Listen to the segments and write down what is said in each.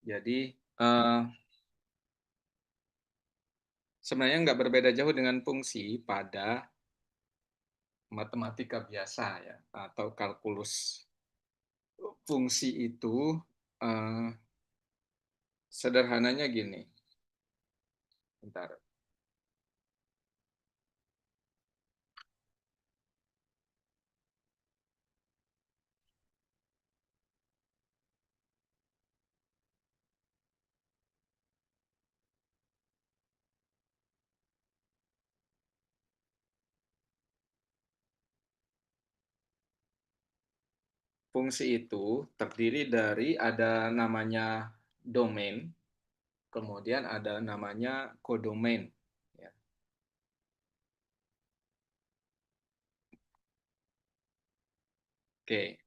Jadi sebenarnya nggak berbeda jauh dengan fungsi pada matematika biasa ya atau kalkulus. Fungsi itu eh, sederhananya gini. Bentar. Fungsi itu terdiri dari ada namanya domain, kemudian ada namanya kodomain. Ya. Oke.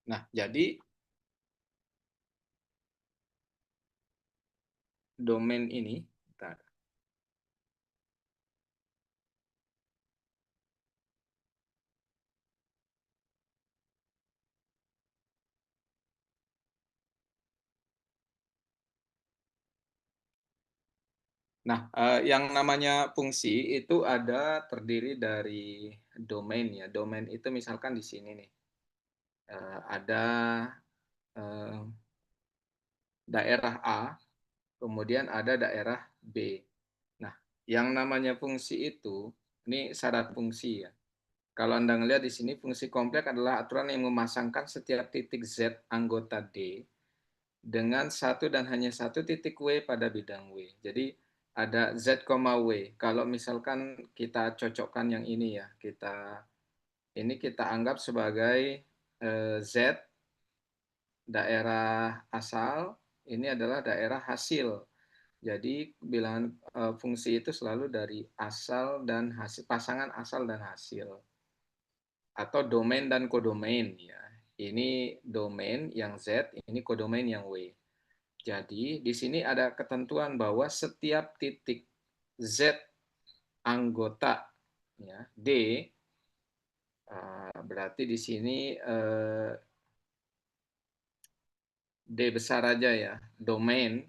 Nah, jadi domain ini, bentar. Nah, yang namanya fungsi itu ada terdiri dari domain ya. Domain itu misalkan di sini nih. Ada eh, daerah A, kemudian ada daerah B. Nah, yang namanya fungsi itu, ini syarat fungsi ya. Kalau Anda melihat di sini, fungsi kompleks adalah aturan yang memasangkan setiap titik Z anggota D dengan satu dan hanya satu titik W pada bidang W. Jadi ada Z, W. Kalau misalkan kita cocokkan yang ini ya, kita anggap sebagai Z daerah asal, ini adalah daerah hasil. Jadi bilangan fungsi itu selalu dari asal dan hasil, pasangan asal dan hasil, atau domain dan kodomain ya. Ini domain yang Z, ini kodomain yang W. Jadi di sini ada ketentuan bahwa setiap titik Z anggota ya, D, berarti di sini D besar aja ya, domain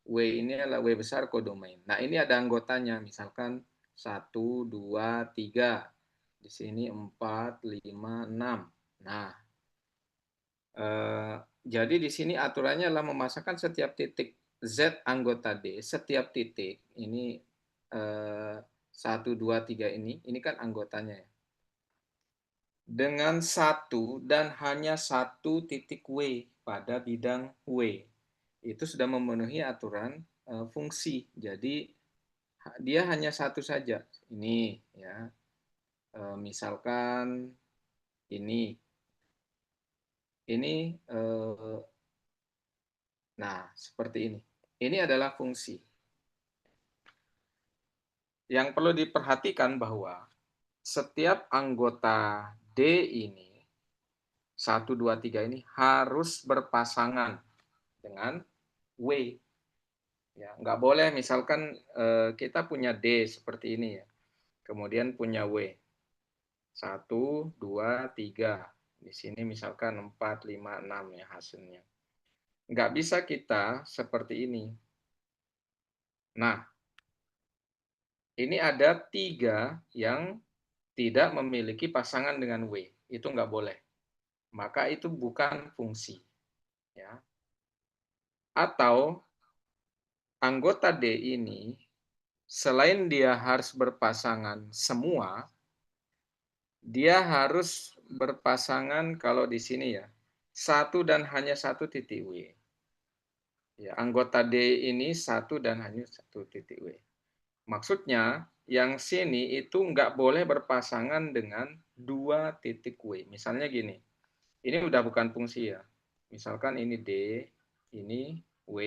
W ini adalah W besar kodomain. Nah, ini ada anggotanya, misalkan 1, 2, 3. Di sini 4, 5, 6. Nah, jadi di sini aturannya adalah memasangkan setiap titik Z anggota D, setiap titik, ini 1, 2, 3 ini kan anggotanya ya. Dengan satu dan hanya satu titik W pada bidang W. Itu sudah memenuhi aturan fungsi. Jadi dia hanya satu saja. Ini ya, misalkan ini, nah seperti ini. Ini adalah fungsi. Yang perlu diperhatikan bahwa setiap anggota D ini, 1, 2, 3 ini harus berpasangan dengan W. Ya, nggak boleh misalkan kita punya D seperti ini ya, kemudian punya W. 1, 2, 3. Di sini misalkan 4, 5, 6 ya hasilnya. Nggak bisa kita seperti ini. Nah, ini ada 3 yang tidak memiliki pasangan dengan W. Itu nggak boleh. Maka itu bukan fungsi. Ya. Atau anggota D ini, selain dia harus berpasangan semua, dia harus berpasangan kalau di sini ya, satu dan hanya satu titik W. Ya, anggota D ini satu dan hanya satu titik W. Maksudnya, yang sini itu nggak boleh berpasangan dengan dua titik W. Misalnya gini, ini udah bukan fungsi ya. Misalkan ini D, ini W.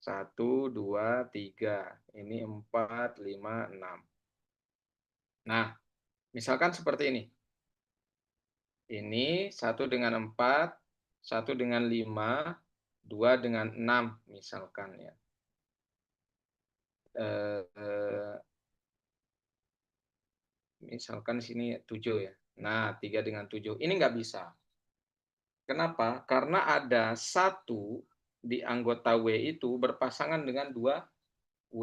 1, 2, 3. Ini 4, 5, 6. Nah, misalkan seperti ini. Ini 1 dengan 4, 1 dengan 5, 2 dengan 6 misalkan ya. misalkan sini 7 ya. Nah, 3 dengan 7, ini nggak bisa. Kenapa? Karena ada satu di anggota W itu berpasangan dengan 2 W.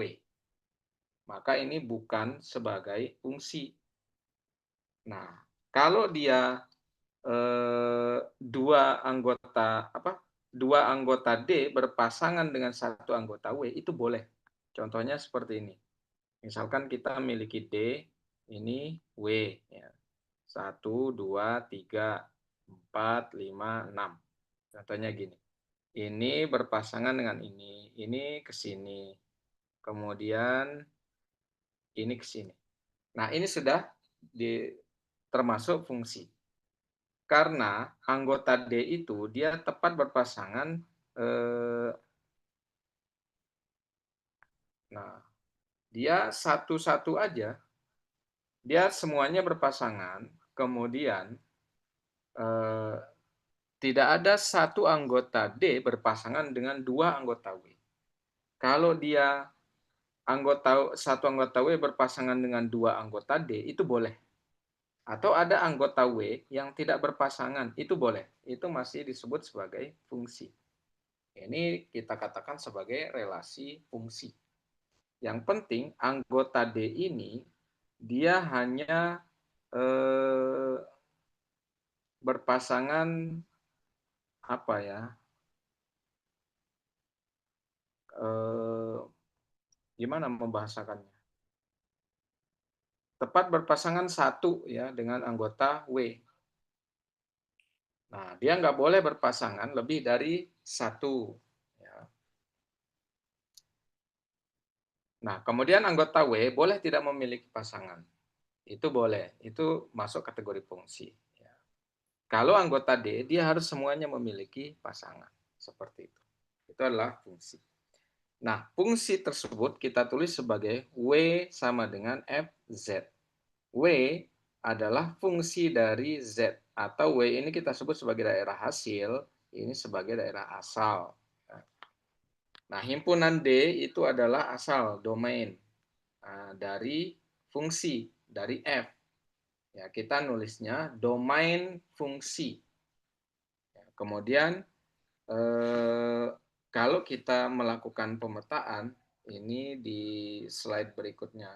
Maka ini bukan sebagai fungsi. Nah, kalau dia dua anggota apa? Dua anggota D berpasangan dengan satu anggota W itu boleh. Contohnya seperti ini. Misalkan kita memiliki D, ini W, ya. 1, 2, 3, 4, 5, 6. Contohnya gini. Ini berpasangan dengan ini ke sini. Kemudian ini ke sini. Nah, ini sudah termasuk fungsi. Karena anggota D itu dia tepat berpasangan, nah, dia satu-satu aja, dia semuanya berpasangan, kemudian eh, tidak ada satu anggota D berpasangan dengan dua anggota W. Kalau dia satu anggota W berpasangan dengan dua anggota D, itu boleh. Atau ada anggota W yang tidak berpasangan, itu boleh. Itu masih disebut sebagai fungsi. Ini kita katakan sebagai relasi fungsi. Yang penting anggota D ini dia hanya berpasangan apa ya? Gimana membahasakannya? Tepat berpasangan satu ya dengan anggota W. Nah, dia nggak boleh berpasangan lebih dari satu. Ya. Nah, kemudian anggota W boleh tidak memiliki pasangan. Itu boleh, itu masuk kategori fungsi. Ya. Kalau anggota D, dia harus semuanya memiliki pasangan. Seperti itu. Itu adalah fungsi. Nah, fungsi tersebut kita tulis sebagai W sama dengan FZ. W adalah fungsi dari Z. Atau W ini kita sebut sebagai daerah hasil, ini sebagai daerah asal. Nah, himpunan D itu adalah asal, domain dari fungsi, dari F. Ya, kita nulisnya domain fungsi. Ya, kemudian kalau kita melakukan pemetaan, ini di slide berikutnya.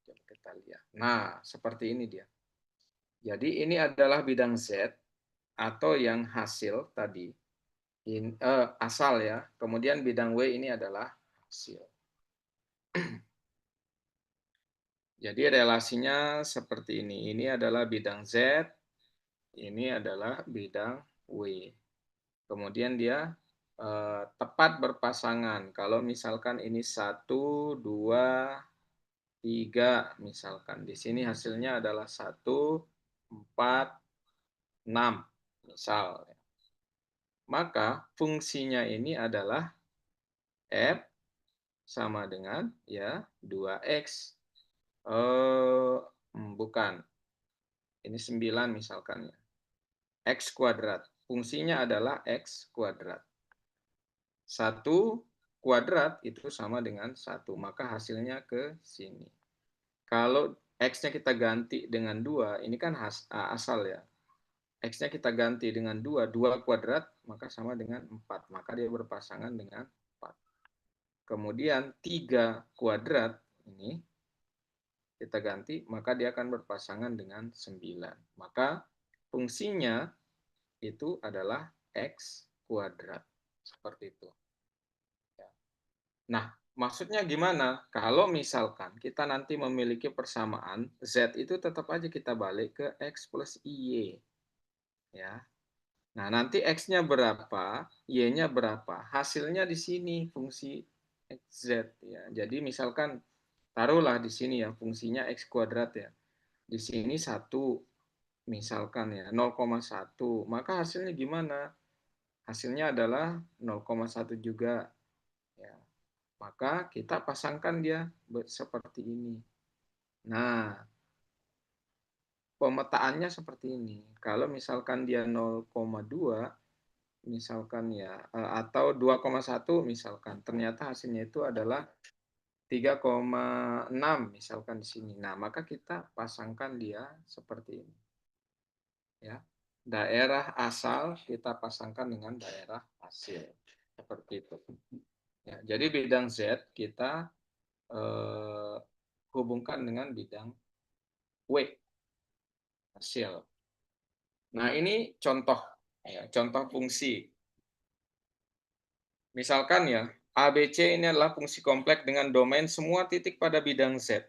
Coba kita lihat. Nah, seperti ini dia. Jadi ini adalah bidang Z atau yang hasil tadi. Asal ya. Kemudian bidang W ini adalah hasil. Jadi relasinya seperti ini. Ini adalah bidang Z, ini adalah bidang W. Kemudian dia tepat berpasangan. Kalau misalkan ini 1, 2, 3 misalkan. Di sini hasilnya adalah 1, 4, 6 misal. Maka fungsinya ini adalah F sama dengan ya 2X. Bukan. Ini 9 misalkan ya. X kuadrat. Fungsinya adalah X kuadrat. 1 kuadrat itu sama dengan 1. Maka hasilnya ke sini. Kalau X-nya kita ganti dengan 2, ini kan asal ya. X-nya kita ganti dengan 2, 2 kuadrat, maka sama dengan 4. Maka dia berpasangan dengan 4. Kemudian 3 kuadrat, ini kita ganti, maka dia akan berpasangan dengan 9. Maka fungsinya itu adalah X kuadrat. Seperti itu. Nah, maksudnya gimana? Kalau misalkan kita nanti memiliki persamaan, Z itu tetap aja kita balik ke X plus Y. Ya. Nah, nanti X-nya berapa, Y-nya berapa. Hasilnya di sini, fungsi XZ. Ya. Jadi misalkan, taruhlah di sini ya, fungsinya X kuadrat ya. Di sini 1, misalkan ya, 0,1. Maka hasilnya gimana? Hasilnya adalah 0,1 juga. Ya. Maka kita pasangkan dia seperti ini. Nah, pemetaannya seperti ini. Kalau misalkan dia 0,2, misalkan ya, atau 2,1 misalkan, ternyata hasilnya itu adalah 3,6 misalkan di sini. Nah, maka kita pasangkan dia seperti ini. Ya. Daerah asal kita pasangkan dengan daerah hasil. Seperti itu. Ya, jadi bidang Z kita hubungkan dengan bidang W, hasil. Nah, ini contoh, ya, contoh fungsi. Misalkan ya, ABC ini adalah fungsi kompleks dengan domain semua titik pada bidang Z.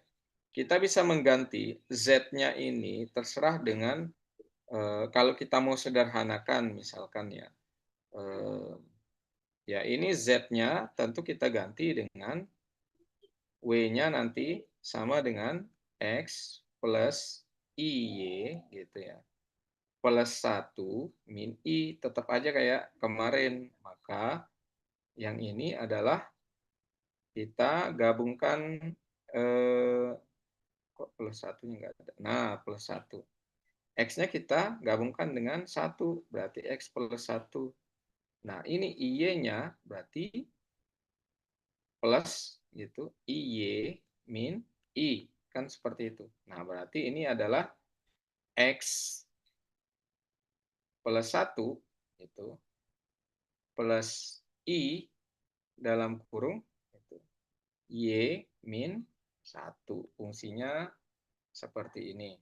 Kita bisa mengganti Z-nya ini terserah dengan, kalau kita mau sederhanakan misalkan ya, ya ini Z-nya tentu kita ganti dengan W-nya nanti sama dengan X plus IY gitu ya. Plus 1 min I, tetap aja kayak kemarin. Maka yang ini adalah kita gabungkan, kok plus satunya nggak ada. Nah, plus 1. X-nya kita gabungkan dengan 1, berarti X plus 1. Nah, ini IY-nya berarti plus gitu, IY min I. Kan seperti itu. Nah, berarti ini adalah X plus 1 itu plus I dalam kurung itu, Y min 1. Fungsinya seperti ini.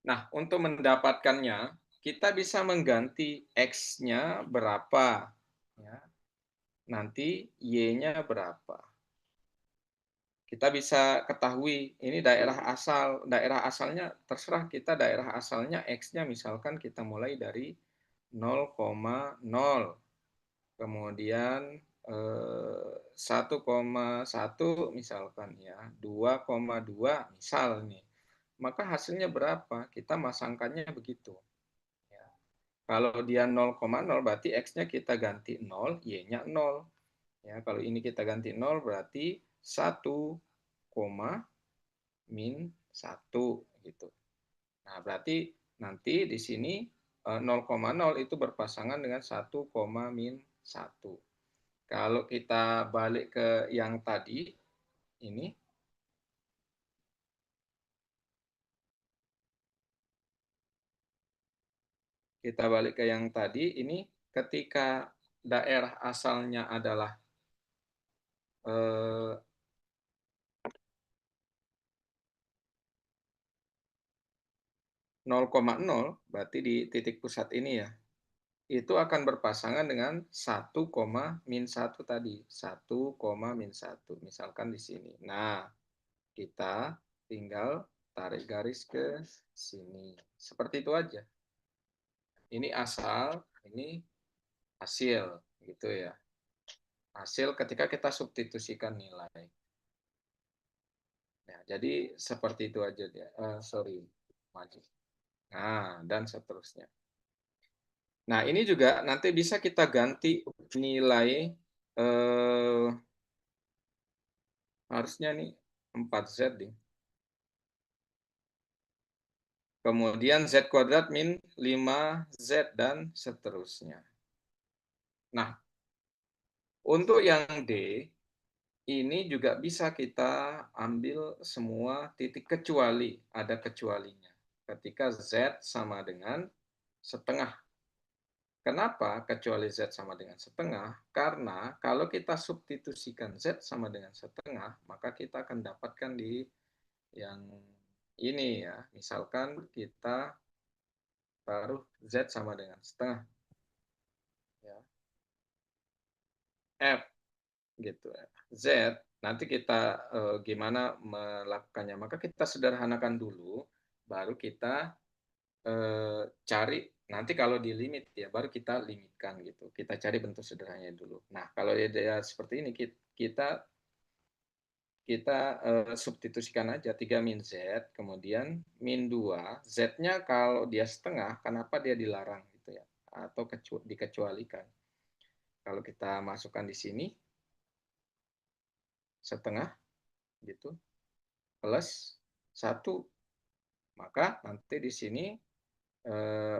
Nah, untuk mendapatkannya, kita bisa mengganti X-nya berapa, ya. Nanti Y-nya berapa. Kita bisa ketahui ini daerah asal. Daerah asalnya terserah kita, daerah asalnya X-nya misalkan kita mulai dari 0,0. Kemudian 1,1 misalkan ya, 2,2 misal nih. Maka hasilnya berapa? Kita masangkannya begitu. Ya. Kalau dia 0,0 berarti X-nya kita ganti 0, Y-nya 0. Ya, kalau ini kita ganti 0 berarti 1, min 1 gitu. Nah, berarti nanti di sini 0,0 itu berpasangan dengan 1, min 1. Kalau kita balik ke yang tadi, ini, kita balik ke yang tadi, ini ketika daerah asalnya adalah 0,0, berarti di titik pusat ini ya, itu akan berpasangan dengan 1, min 1 tadi. 1, min 1. Misalkan di sini. Nah, kita tinggal tarik garis ke sini. Seperti itu aja. Ini asal, ini hasil, gitu ya. Hasil ketika kita substitusikan nilai. Ya, jadi seperti itu aja dia. Sorry, maju. Nah, dan seterusnya. Nah, ini juga nanti bisa kita ganti nilai, harusnya nih 4Z nih. Kemudian Z kuadrat min 5Z dan seterusnya. Nah, untuk yang D, ini juga bisa kita ambil semua titik kecuali, ada kecualinya. Ketika Z sama dengan setengah. Kenapa kecuali Z sama dengan setengah? Karena kalau kita substitusikan Z sama dengan setengah, maka kita akan dapatkan di yang ini ya. Misalkan kita taruh Z sama dengan setengah. Ya. F gitu. Z, nanti kita gimana melakukannya. Maka kita sederhanakan dulu, baru kita cari nanti kalau di limit ya baru kita limitkan gitu. Kita cari bentuk sederhananya dulu. Nah, kalau dia seperti ini kita substitusikan aja 3 min Z, kemudian min 2, Z-nya kalau dia setengah, kenapa dia dilarang gitu ya, atau dikecualikan. Kalau kita masukkan di sini, setengah, gitu, plus 1, maka nanti di sini,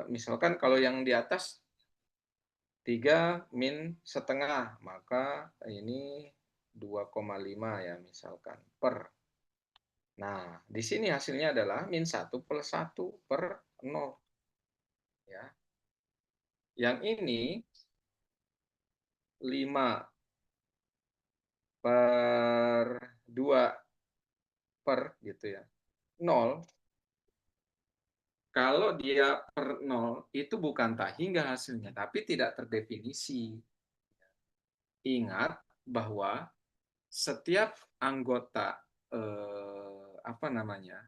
misalkan kalau yang di atas 3 min setengah, maka ini 2,5 ya misalkan per. Nah, di sini hasilnya adalah min 1 plus 1 per 0 ya. Yang ini 5 per 2 per gitu ya. 0, kalau dia per 0 itu bukan tak hingga hasilnya, tapi tidak terdefinisi. Ingat bahwa setiap anggota apa namanya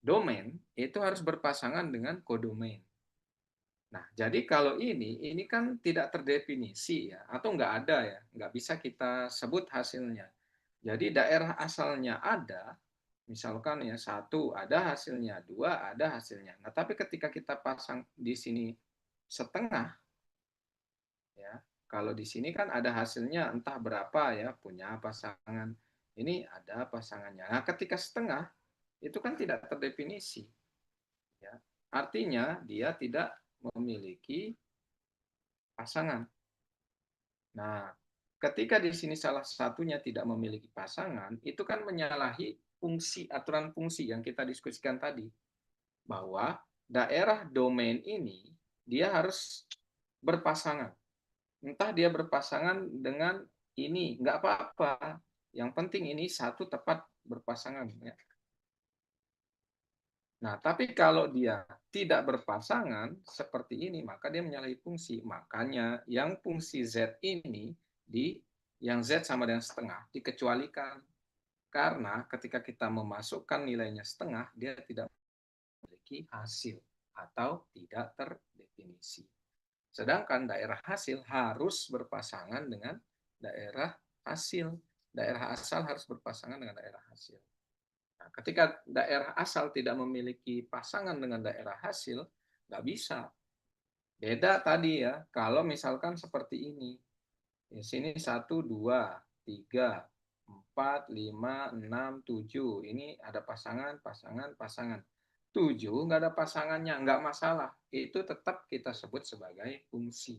domain itu harus berpasangan dengan kodomain. Nah, jadi kalau ini kan tidak terdefinisi ya, atau nggak ada ya, nggak bisa kita sebut hasilnya. Jadi daerah asalnya ada, misalkan ya satu ada hasilnya, dua ada hasilnya. Nah, tapi ketika kita pasang di sini setengah, ya, kalau di sini kan ada hasilnya entah berapa ya, punya pasangan. Ini ada pasangannya. Nah, ketika setengah, itu kan tidak terdefinisi. Ya. Artinya dia tidak memiliki pasangan. Nah, ketika di sini salah satunya tidak memiliki pasangan, itu kan menyalahi fungsi aturan fungsi yang kita diskusikan tadi, bahwa daerah domain ini dia harus berpasangan. Entah dia berpasangan dengan ini, nggak apa-apa. Yang penting ini satu tepat berpasangan. Ya. Nah, tapi kalau dia tidak berpasangan seperti ini, maka dia menyalahi fungsi. Makanya yang fungsi Z ini yang Z sama dengan setengah dikecualikan. Karena ketika kita memasukkan nilainya setengah, dia tidak memiliki hasil atau tidak terdefinisi. Sedangkan daerah hasil harus berpasangan dengan daerah hasil. Daerah asal harus berpasangan dengan daerah hasil. Nah, ketika daerah asal tidak memiliki pasangan dengan daerah hasil, nggak bisa. Beda tadi ya, kalau misalkan seperti ini. Di sini 1, 2, 3, 4, 5, 6, 7. Ini ada pasangan, pasangan, pasangan. 7 nggak ada pasangannya, nggak masalah. Itu tetap kita sebut sebagai fungsi.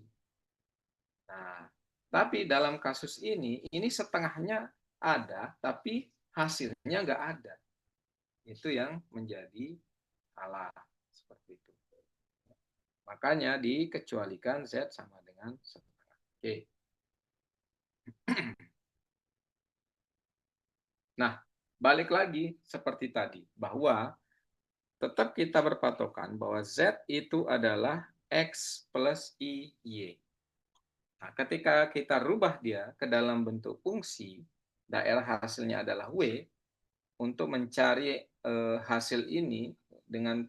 Nah, tapi dalam kasus ini setengahnya ada, tapi hasilnya nggak ada. Itu yang menjadi salah seperti itu. Makanya dikecualikan Z sama dengan setengah. Oke. Nah, balik lagi seperti tadi bahwa tetap kita berpatokan bahwa Z itu adalah X plus I, Y. Nah, ketika kita rubah dia ke dalam bentuk fungsi, daerah hasilnya adalah W, untuk mencari hasil ini dengan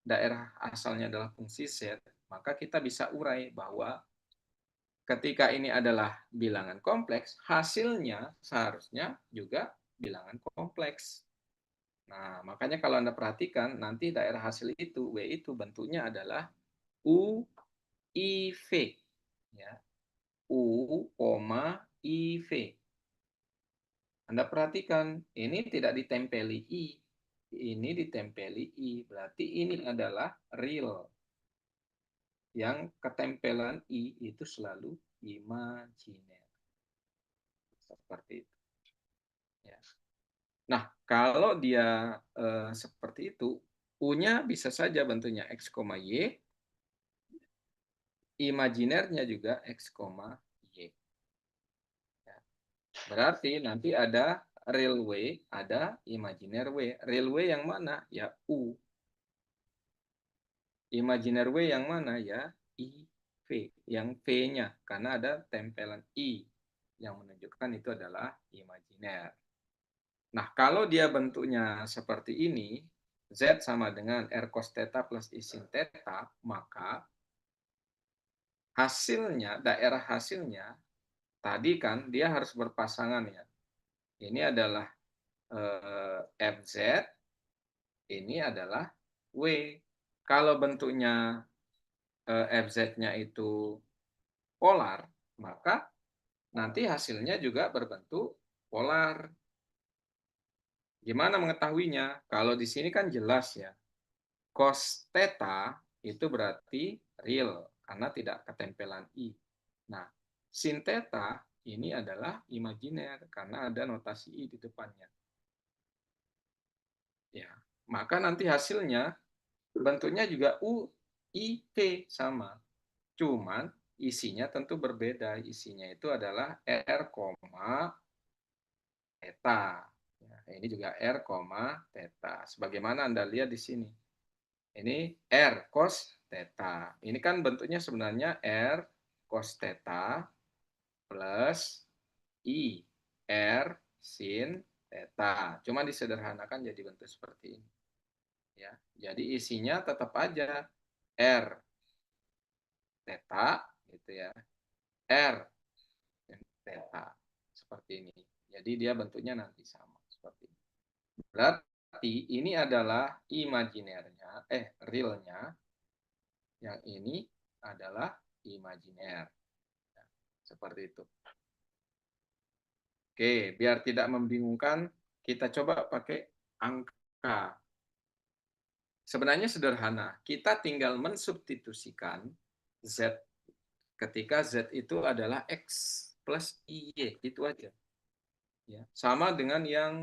daerah asalnya adalah fungsi Z, maka kita bisa urai bahwa ketika ini adalah bilangan kompleks, hasilnya seharusnya juga bilangan kompleks. Nah, makanya kalau Anda perhatikan, nanti daerah hasil itu, W itu bentuknya adalah U, I, V. Ya. U, I, V. Anda perhatikan, ini tidak ditempeli I. Ini ditempeli I. Berarti ini adalah real. Yang ketempelan I itu selalu imajiner. Seperti itu. Ya. Nah, kalau dia seperti itu, U-nya bisa saja bentuknya X, Y, imajinernya juga X, Y. Ya. Berarti nanti ada real way, ada imaginer way. Real way yang mana? Ya U. Imaginer way yang mana? Ya I, V. Yang V-nya, karena ada tempelan I yang menunjukkan itu adalah imajiner. Nah, kalau dia bentuknya seperti ini, Z sama dengan R cos theta plus I sin theta, maka hasilnya, daerah hasilnya, tadi kan dia harus berpasangan ya. Ini adalah FZ, ini adalah W. Kalau bentuknya FZ-nya itu polar, maka nanti hasilnya juga berbentuk polar. Gimana mengetahuinya? Kalau di sini kan jelas ya. Cos theta itu berarti real karena tidak ketempelan I. Nah, sin theta ini adalah imajiner karena ada notasi I di depannya. Ya, maka nanti hasilnya bentuknya juga U, I, P sama. Cuman isinya tentu berbeda. Isinya itu adalah R, theta. Ya, ini juga R, theta. Sebagaimana Anda lihat di sini. Ini R cos theta. Ini kan bentuknya sebenarnya R cos theta plus I R sin theta. Cuma disederhanakan jadi bentuk seperti ini. Ya, jadi isinya tetap aja R theta gitu ya. R theta seperti ini. Jadi dia bentuknya nanti sama seperti ini. Berarti ini adalah imajinernya, realnya. Yang ini adalah imajiner. Ya, seperti itu. Oke, biar tidak membingungkan, kita coba pakai angka. Sebenarnya sederhana. Kita tinggal mensubstitusikan Z ketika Z itu adalah X plus IY. Itu aja. Ya. Sama dengan yang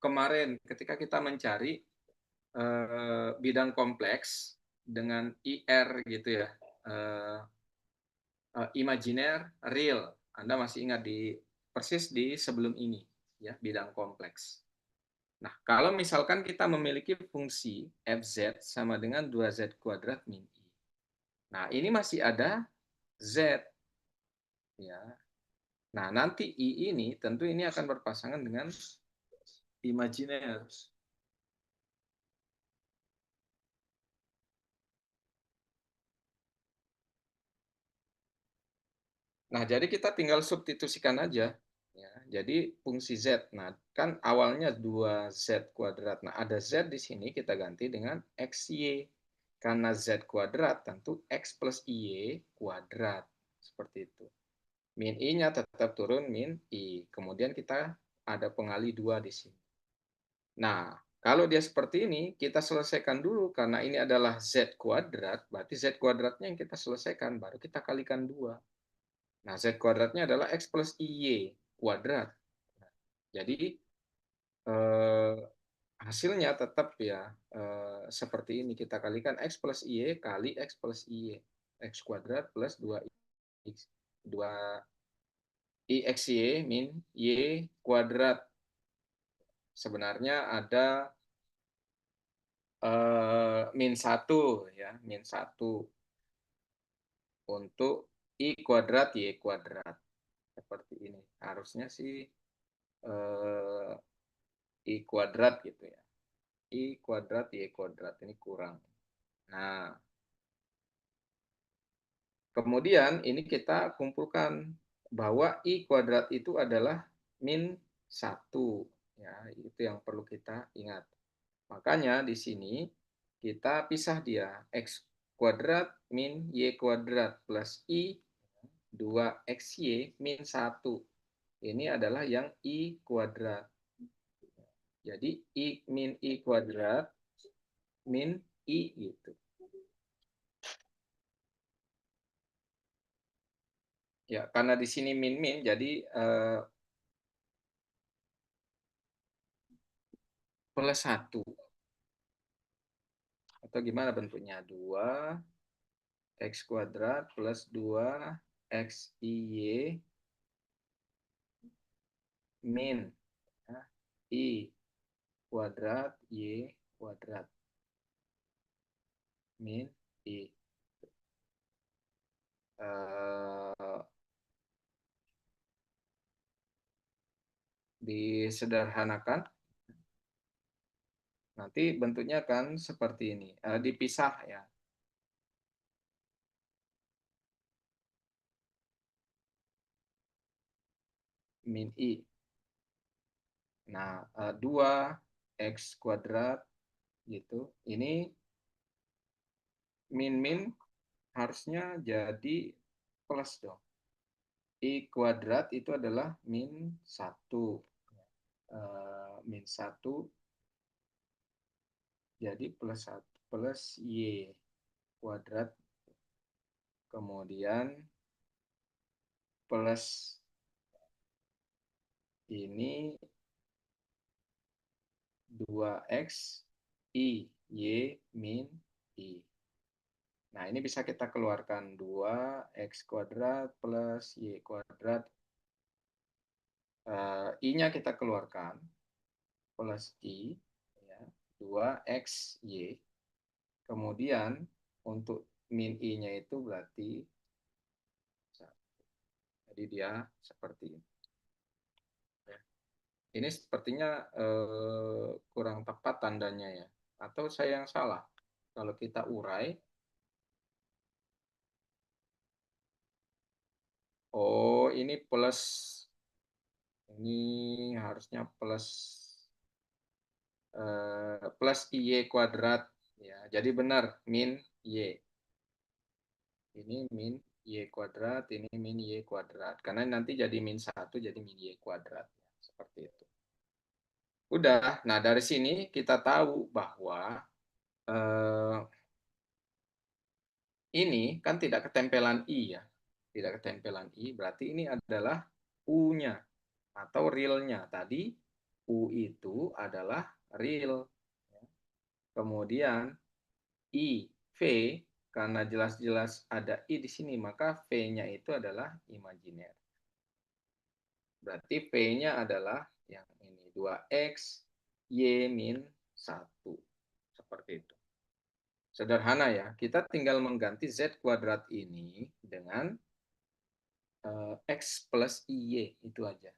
kemarin ketika kita mencari bidang kompleks dengan IR gitu ya. Imajiner, real. Anda masih ingat di persis di sebelum ini ya, bidang kompleks. Nah, kalau misalkan kita memiliki fungsi fz sama dengan 2z kuadrat min i. Nah, ini masih ada z ya. Nah, nanti i ini tentu ini akan berpasangan dengan imajiner. Nah, jadi kita tinggal substitusikan aja. Ya, jadi fungsi Z. Nah, kan awalnya 2Z kuadrat. Nah, ada Z di sini kita ganti dengan XY. Karena Z kuadrat tentu X plus Y kuadrat. Seperti itu. Min I-nya tetap turun min I. Kemudian kita ada pengali 2 di sini. Nah, kalau dia seperti ini, kita selesaikan dulu. Karena ini adalah Z kuadrat, berarti Z kuadratnya yang kita selesaikan. Baru kita kalikan 2. Nah, Z kuadratnya adalah X plus IY kuadrat. Jadi, eh, hasilnya tetap ya seperti ini. Kita kalikan X plus IY kali X plus IY. X kuadrat plus 2X. 2 IXY min Y kuadrat. Sebenarnya ada min 1 ya. Min 1 untuk I kuadrat Y kuadrat. Seperti ini. Harusnya sih I kuadrat gitu ya. I kuadrat, Y kuadrat. Ini kurang. Nah, kemudian ini kita kumpulkan bahwa I kuadrat itu adalah min 1. Ya, itu yang perlu kita ingat. Makanya di sini kita pisah dia. X kuadrat min Y kuadrat plus I 2XY min 1. Ini adalah yang I kuadrat. Jadi I min I kuadrat min I gitu. Ya, karena di sini min-min, jadi plus 1. Atau gimana bentuknya? 2 X kuadrat plus 2 XIY min ya, I kuadrat Y kuadrat min I. Uh, disederhanakan, nanti bentuknya kan seperti ini. Dipisah ya. Min I. Nah, 2 X kuadrat gitu. Ini min-min harusnya jadi plus dong. I kuadrat itu adalah min 1. Min 1 jadi plus 1 plus Y kuadrat. Kemudian plus ini 2x I, Y min I. Nah, ini bisa kita keluarkan 2x kuadrat plus Y kuadrat. I-nya kita keluarkan, plus I, ya, 2xy. Kemudian, untuk min I-nya itu berarti, jadi dia seperti ini. Ini sepertinya kurang tepat tandanya ya. Atau saya yang salah? Kalau kita urai, oh ini plus, ini harusnya plus plus IY kuadrat. Ya, jadi benar, min Y. Ini min Y kuadrat, ini min Y kuadrat. Karena nanti jadi min 1, jadi min Y kuadrat. Seperti itu. Udah, nah dari sini kita tahu bahwa eh, ini kan tidak ketempelan I ya. Tidak ketempelan I, berarti ini adalah U-nya atau realnya. Tadi U itu adalah real. Kemudian I, V, karena jelas-jelas ada I di sini, maka V-nya itu adalah imajiner. Berarti V-nya adalah yang ini, 2X, Y min 1. Seperti itu. Sederhana ya, kita tinggal mengganti Z kuadrat ini dengan X plus IY, itu aja.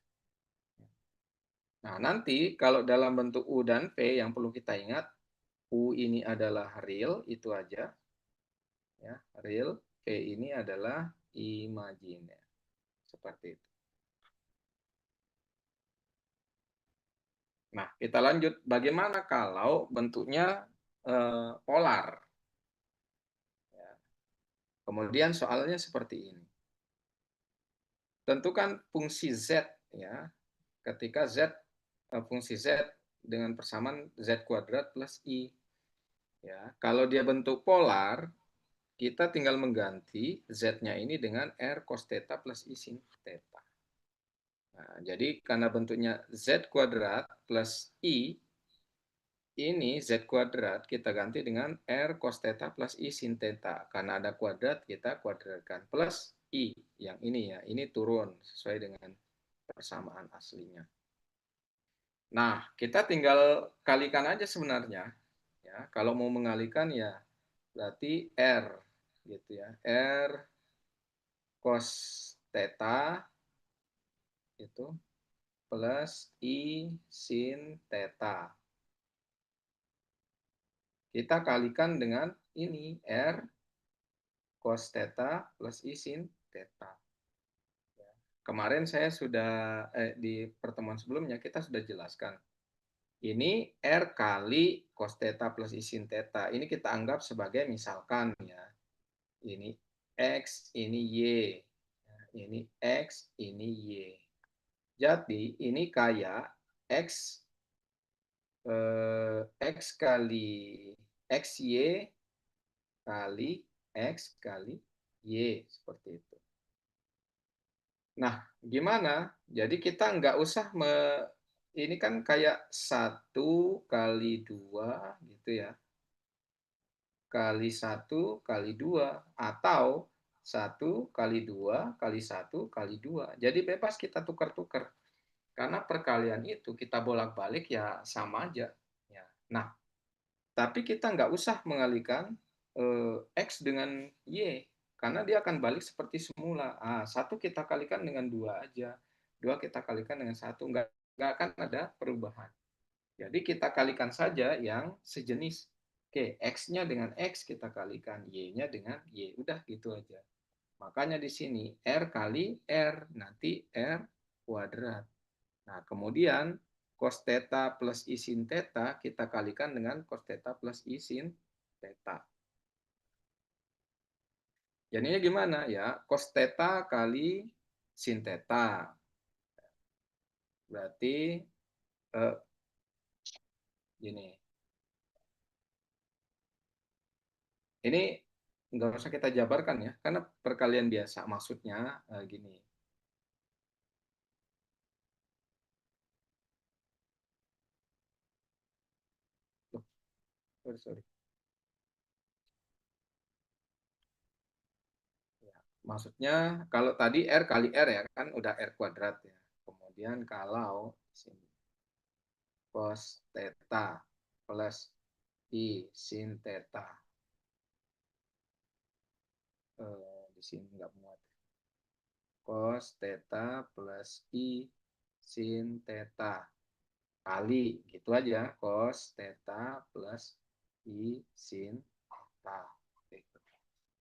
Nah, nanti kalau dalam bentuk U dan V yang perlu kita ingat, U ini adalah real, itu aja. Ya, real, V ini adalah imajiner. Seperti itu. Nah, kita lanjut. Bagaimana kalau bentuknya polar? Ya. Kemudian soalnya seperti ini. Tentukan fungsi Z ya. Ketika Z fungsi Z dengan persamaan Z kuadrat plus I. Ya, kalau dia bentuk polar, kita tinggal mengganti Z-nya ini dengan R cos theta plus I sin theta. Nah, jadi karena bentuknya Z kuadrat plus I, ini Z kuadrat kita ganti dengan R cos theta plus I sin theta. Karena ada kuadrat, kita kuadratkan. Plus I, yang ini ya, ini turun sesuai dengan persamaan aslinya. Nah, kita tinggal kalikan aja sebenarnya. Ya, kalau mau mengalikan ya berarti R gitu ya. R cos theta itu plus I sin theta. Kita kalikan dengan ini R cos theta plus I sin theta. Kemarin saya sudah di pertemuan sebelumnya kita sudah jelaskan. Ini R kali cos theta plus I sin theta. Ini kita anggap sebagai misalkan ya. Ini X, ini Y. Ini X, ini Y. Jadi ini kayak X X kali XY kali X kali Y. Seperti itu. Nah, gimana? Jadi kita nggak usah ini kan kayak 1 kali 2 gitu ya. Kali 1 kali 2 atau 1 kali 2 kali 1 kali 2. Jadi bebas kita tukar-tukar. Karena perkalian itu kita bolak-balik ya sama aja. Ya. Nah, tapi kita nggak usah mengalihkan X dengan Y. Karena dia akan balik seperti semula. 1 kita kalikan dengan 2 aja. 2 kita kalikan dengan 1. Nggak akan ada perubahan. Jadi kita kalikan saja yang sejenis. Oke, X-nya dengan X kita kalikan, Y-nya dengan Y. Udah gitu aja. Makanya di sini R kali R, nanti R kuadrat. Nah, kemudian cos theta plus I sin theta kita kalikan dengan cos theta plus I sin theta. Jadinya gimana ya? Cos theta kali sin theta. Berarti gini. Ini nggak usah kita jabarkan ya, karena perkalian biasa. Maksudnya gini. Sorry. Ya, maksudnya kalau tadi R kali R ya kan udah R kuadrat ya. Kemudian kalau di sini cos theta plus I sin theta. Di sini nggak muat. Cos theta plus I sin theta kali gitu aja cos theta plus I sin theta.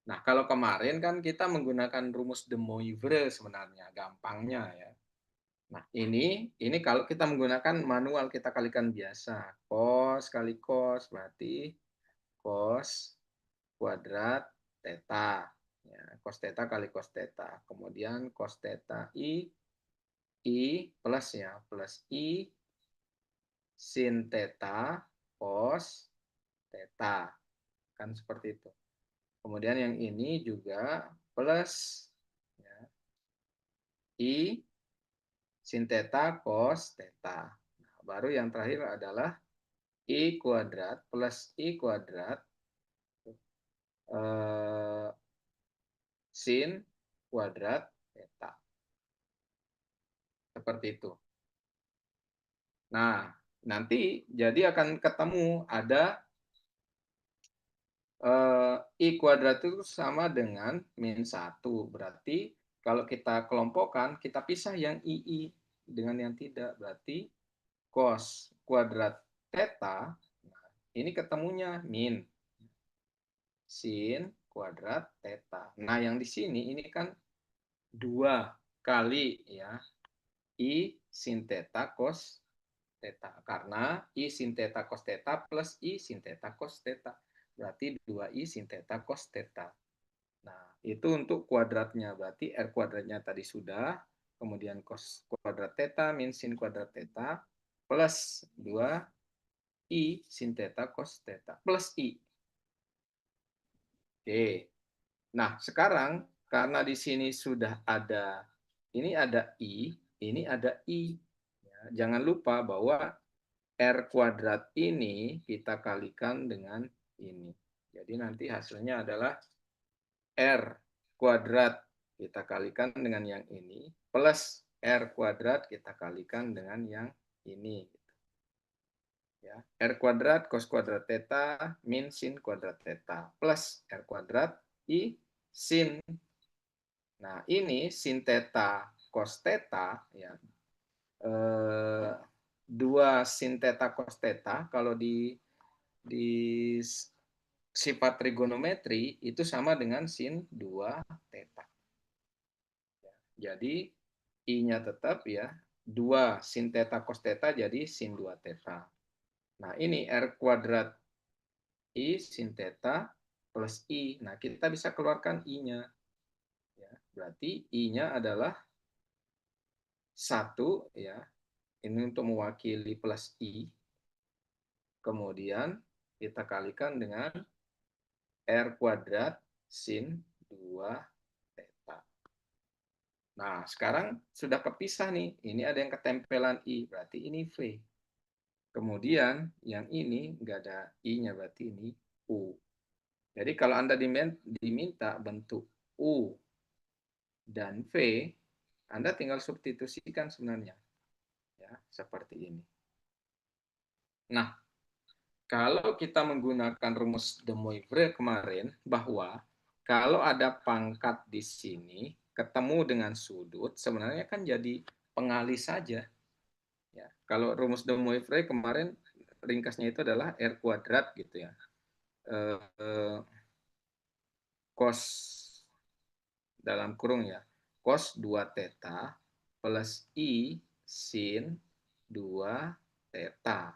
Nah, kalau kemarin kan kita menggunakan rumus de Moivre sebenarnya, gampangnya ya. Nah, ini kalau kita menggunakan manual kita kalikan biasa. Cos kali cos berarti cos kuadrat theta. Ya, cos theta kali cos theta. Kemudian cos theta I plus ya, plus I sin theta cos theta. Kan seperti itu. Kemudian yang ini juga plus ya, I sin theta cos theta. Nah, baru yang terakhir adalah I kuadrat plus I kuadrat eh, sin kuadrat theta. Seperti itu. Nah, nanti jadi akan ketemu ada I kuadrat itu sama dengan min 1. Berarti kalau kita kelompokkan, kita pisah yang II dengan yang tidak. Berarti cos kuadrat theta, ini ketemunya min sin kuadrat theta. Nah, yang di sini ini kan 2 kali ya I sin theta cos theta. Karena I sin theta cos theta plus I sin theta cos theta. Berarti 2I sin theta cos theta. Nah, itu untuk kuadratnya. Berarti R kuadratnya tadi sudah. Kemudian cos kuadrat theta min sin kuadrat theta plus 2I sin theta cos theta plus I. Oke. Nah, sekarang karena di sini sudah ada, ini ada I, ini ada I. Ya, jangan lupa bahwa R kuadrat ini kita kalikan dengan ini. Jadi nanti hasilnya adalah R kuadrat kita kalikan dengan yang ini, plus R kuadrat kita kalikan dengan yang ini. Ya. R kuadrat cos kuadrat theta min sin kuadrat theta, plus R kuadrat I sin. Nah, ini sin theta cos theta, ya, 2 sin theta cos theta, kalau di sifat trigonometri itu sama dengan sin 2 theta. Jadi I-nya tetap ya 2 sin theta cos theta jadi sin 2 theta. Nah, ini R kuadrat I sin theta plus I. Nah, kita bisa keluarkan I-nya. Ya, berarti I-nya adalah 1 ya. Ini untuk mewakili plus I. Kemudian kita kalikan dengan R kuadrat sin 2 theta. Nah, sekarang sudah kepisah nih. Ini ada yang ketempelan I, berarti ini V. Kemudian yang ini nggak ada I-nya, berarti ini U. Jadi kalau Anda diminta bentuk U dan V, Anda tinggal substitusikan sebenarnya. Ya, seperti ini. Nah, kalau kita menggunakan rumus de Moivre kemarin, bahwa kalau ada pangkat di sini, ketemu dengan sudut, sebenarnya kan jadi pengalih saja. Ya, kalau rumus de Moivre kemarin, ringkasnya itu adalah R kuadrat gitu ya. Cos dalam kurung ya, cos 2 theta plus I sin 2 theta.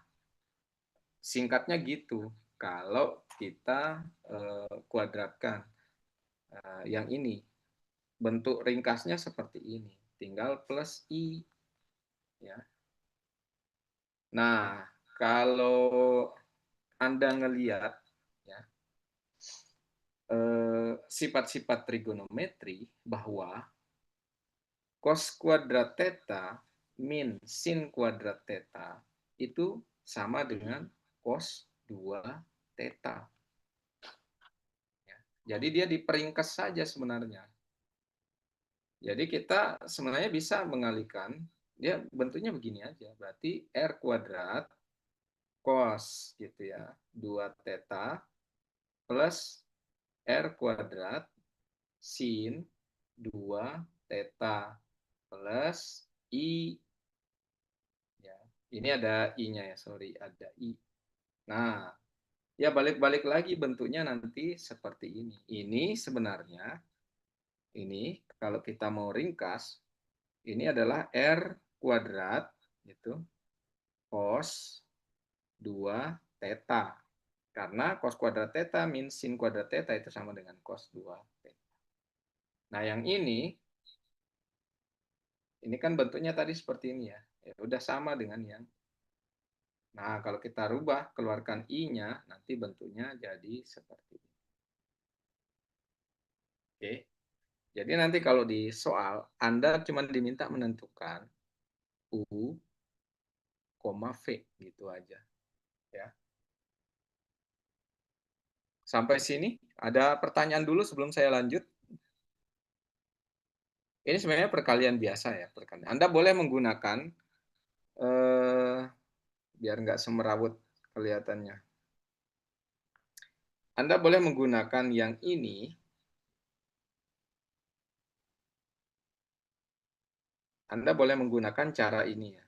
Singkatnya gitu. Kalau kita kuadratkan yang ini, bentuk ringkasnya seperti ini. Tinggal plus I. Ya. Nah, kalau Anda ngelihat ya, sifat-sifat trigonometri bahwa cos kuadrat theta min sin kuadrat theta itu sama dengan cos 2 theta. Ya. Jadi dia diperingkas saja sebenarnya. Jadi kita sebenarnya bisa mengalihkan, dia bentuknya begini aja. Berarti R kuadrat cos gitu ya, 2 theta plus R kuadrat sin 2 theta plus I. Ya. Ini ada I-nya ya, sorry, ada I. Nah, ya balik-balik lagi bentuknya nanti seperti ini. Ini sebenarnya, ini kalau kita mau ringkas, ini adalah R kuadrat gitu, cos 2 theta. Karena cos kuadrat theta min sin kuadrat theta itu sama dengan cos 2 theta. Nah, yang ini kan bentuknya tadi seperti ini ya. Ya udah sama dengan yang. Nah, kalau kita rubah, keluarkan I-nya, nanti bentuknya jadi seperti ini. Oke. Jadi nanti kalau di soal, Anda cuma diminta menentukan U, V gitu aja. Ya. Sampai sini, ada pertanyaan dulu sebelum saya lanjut. Ini sebenarnya perkalian biasa ya. Perkalian. Anda boleh menggunakan, biar nggak semerawut kelihatannya. Anda boleh menggunakan yang ini. Anda boleh menggunakan cara ini ya.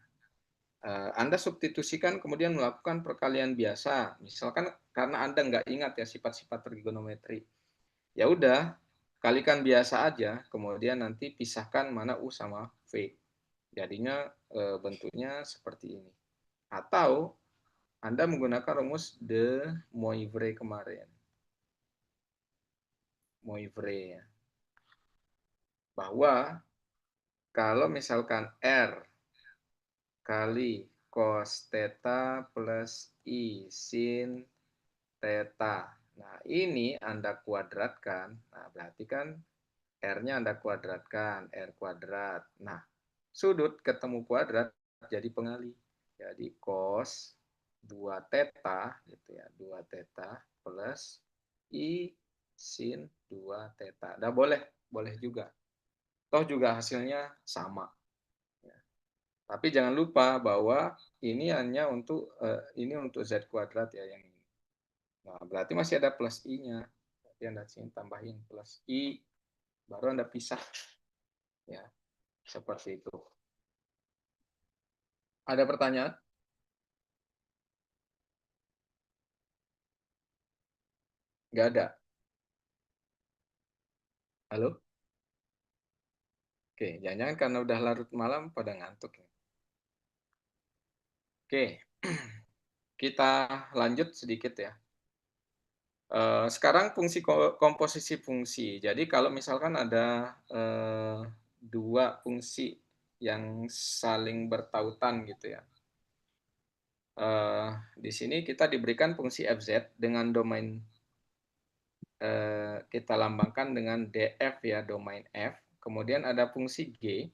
Anda substitusikan kemudian melakukan perkalian biasa. Misalkan karena Anda nggak ingat ya sifat-sifat trigonometri. Ya udah, kalikan biasa aja, kemudian nanti pisahkan mana U sama V. Jadinya bentuknya seperti ini. Atau Anda menggunakan rumus de Moivre kemarin. Moivre ya. Bahwa kalau misalkan R kali cos theta plus I sin theta. Nah, ini Anda kuadratkan. Nah, berarti kan R-nya Anda kuadratkan, R kuadrat. Nah, sudut ketemu kuadrat jadi pengali. Jadi cos 2 theta gitu ya, 2 theta plus I sin 2 theta. Nah, boleh juga. Toh juga hasilnya sama. Ya. Tapi jangan lupa bahwa ini hanya untuk ini untuk Z kuadrat ya yang ini. Nah, berarti masih ada plus I-nya. Berarti Anda sini tambahin plus I, baru Anda pisah. Ya, seperti itu. Ada pertanyaan? Nggak ada. Halo? Oke, jangan-jangan karena udah larut malam pada ngantuk. Oke, kita lanjut sedikit ya. Sekarang fungsi komposisi fungsi. Jadi kalau misalkan ada dua fungsi yang saling bertautan gitu ya. Di sini kita diberikan fungsi fz dengan domain kita lambangkan dengan df ya, domain f. Kemudian ada fungsi g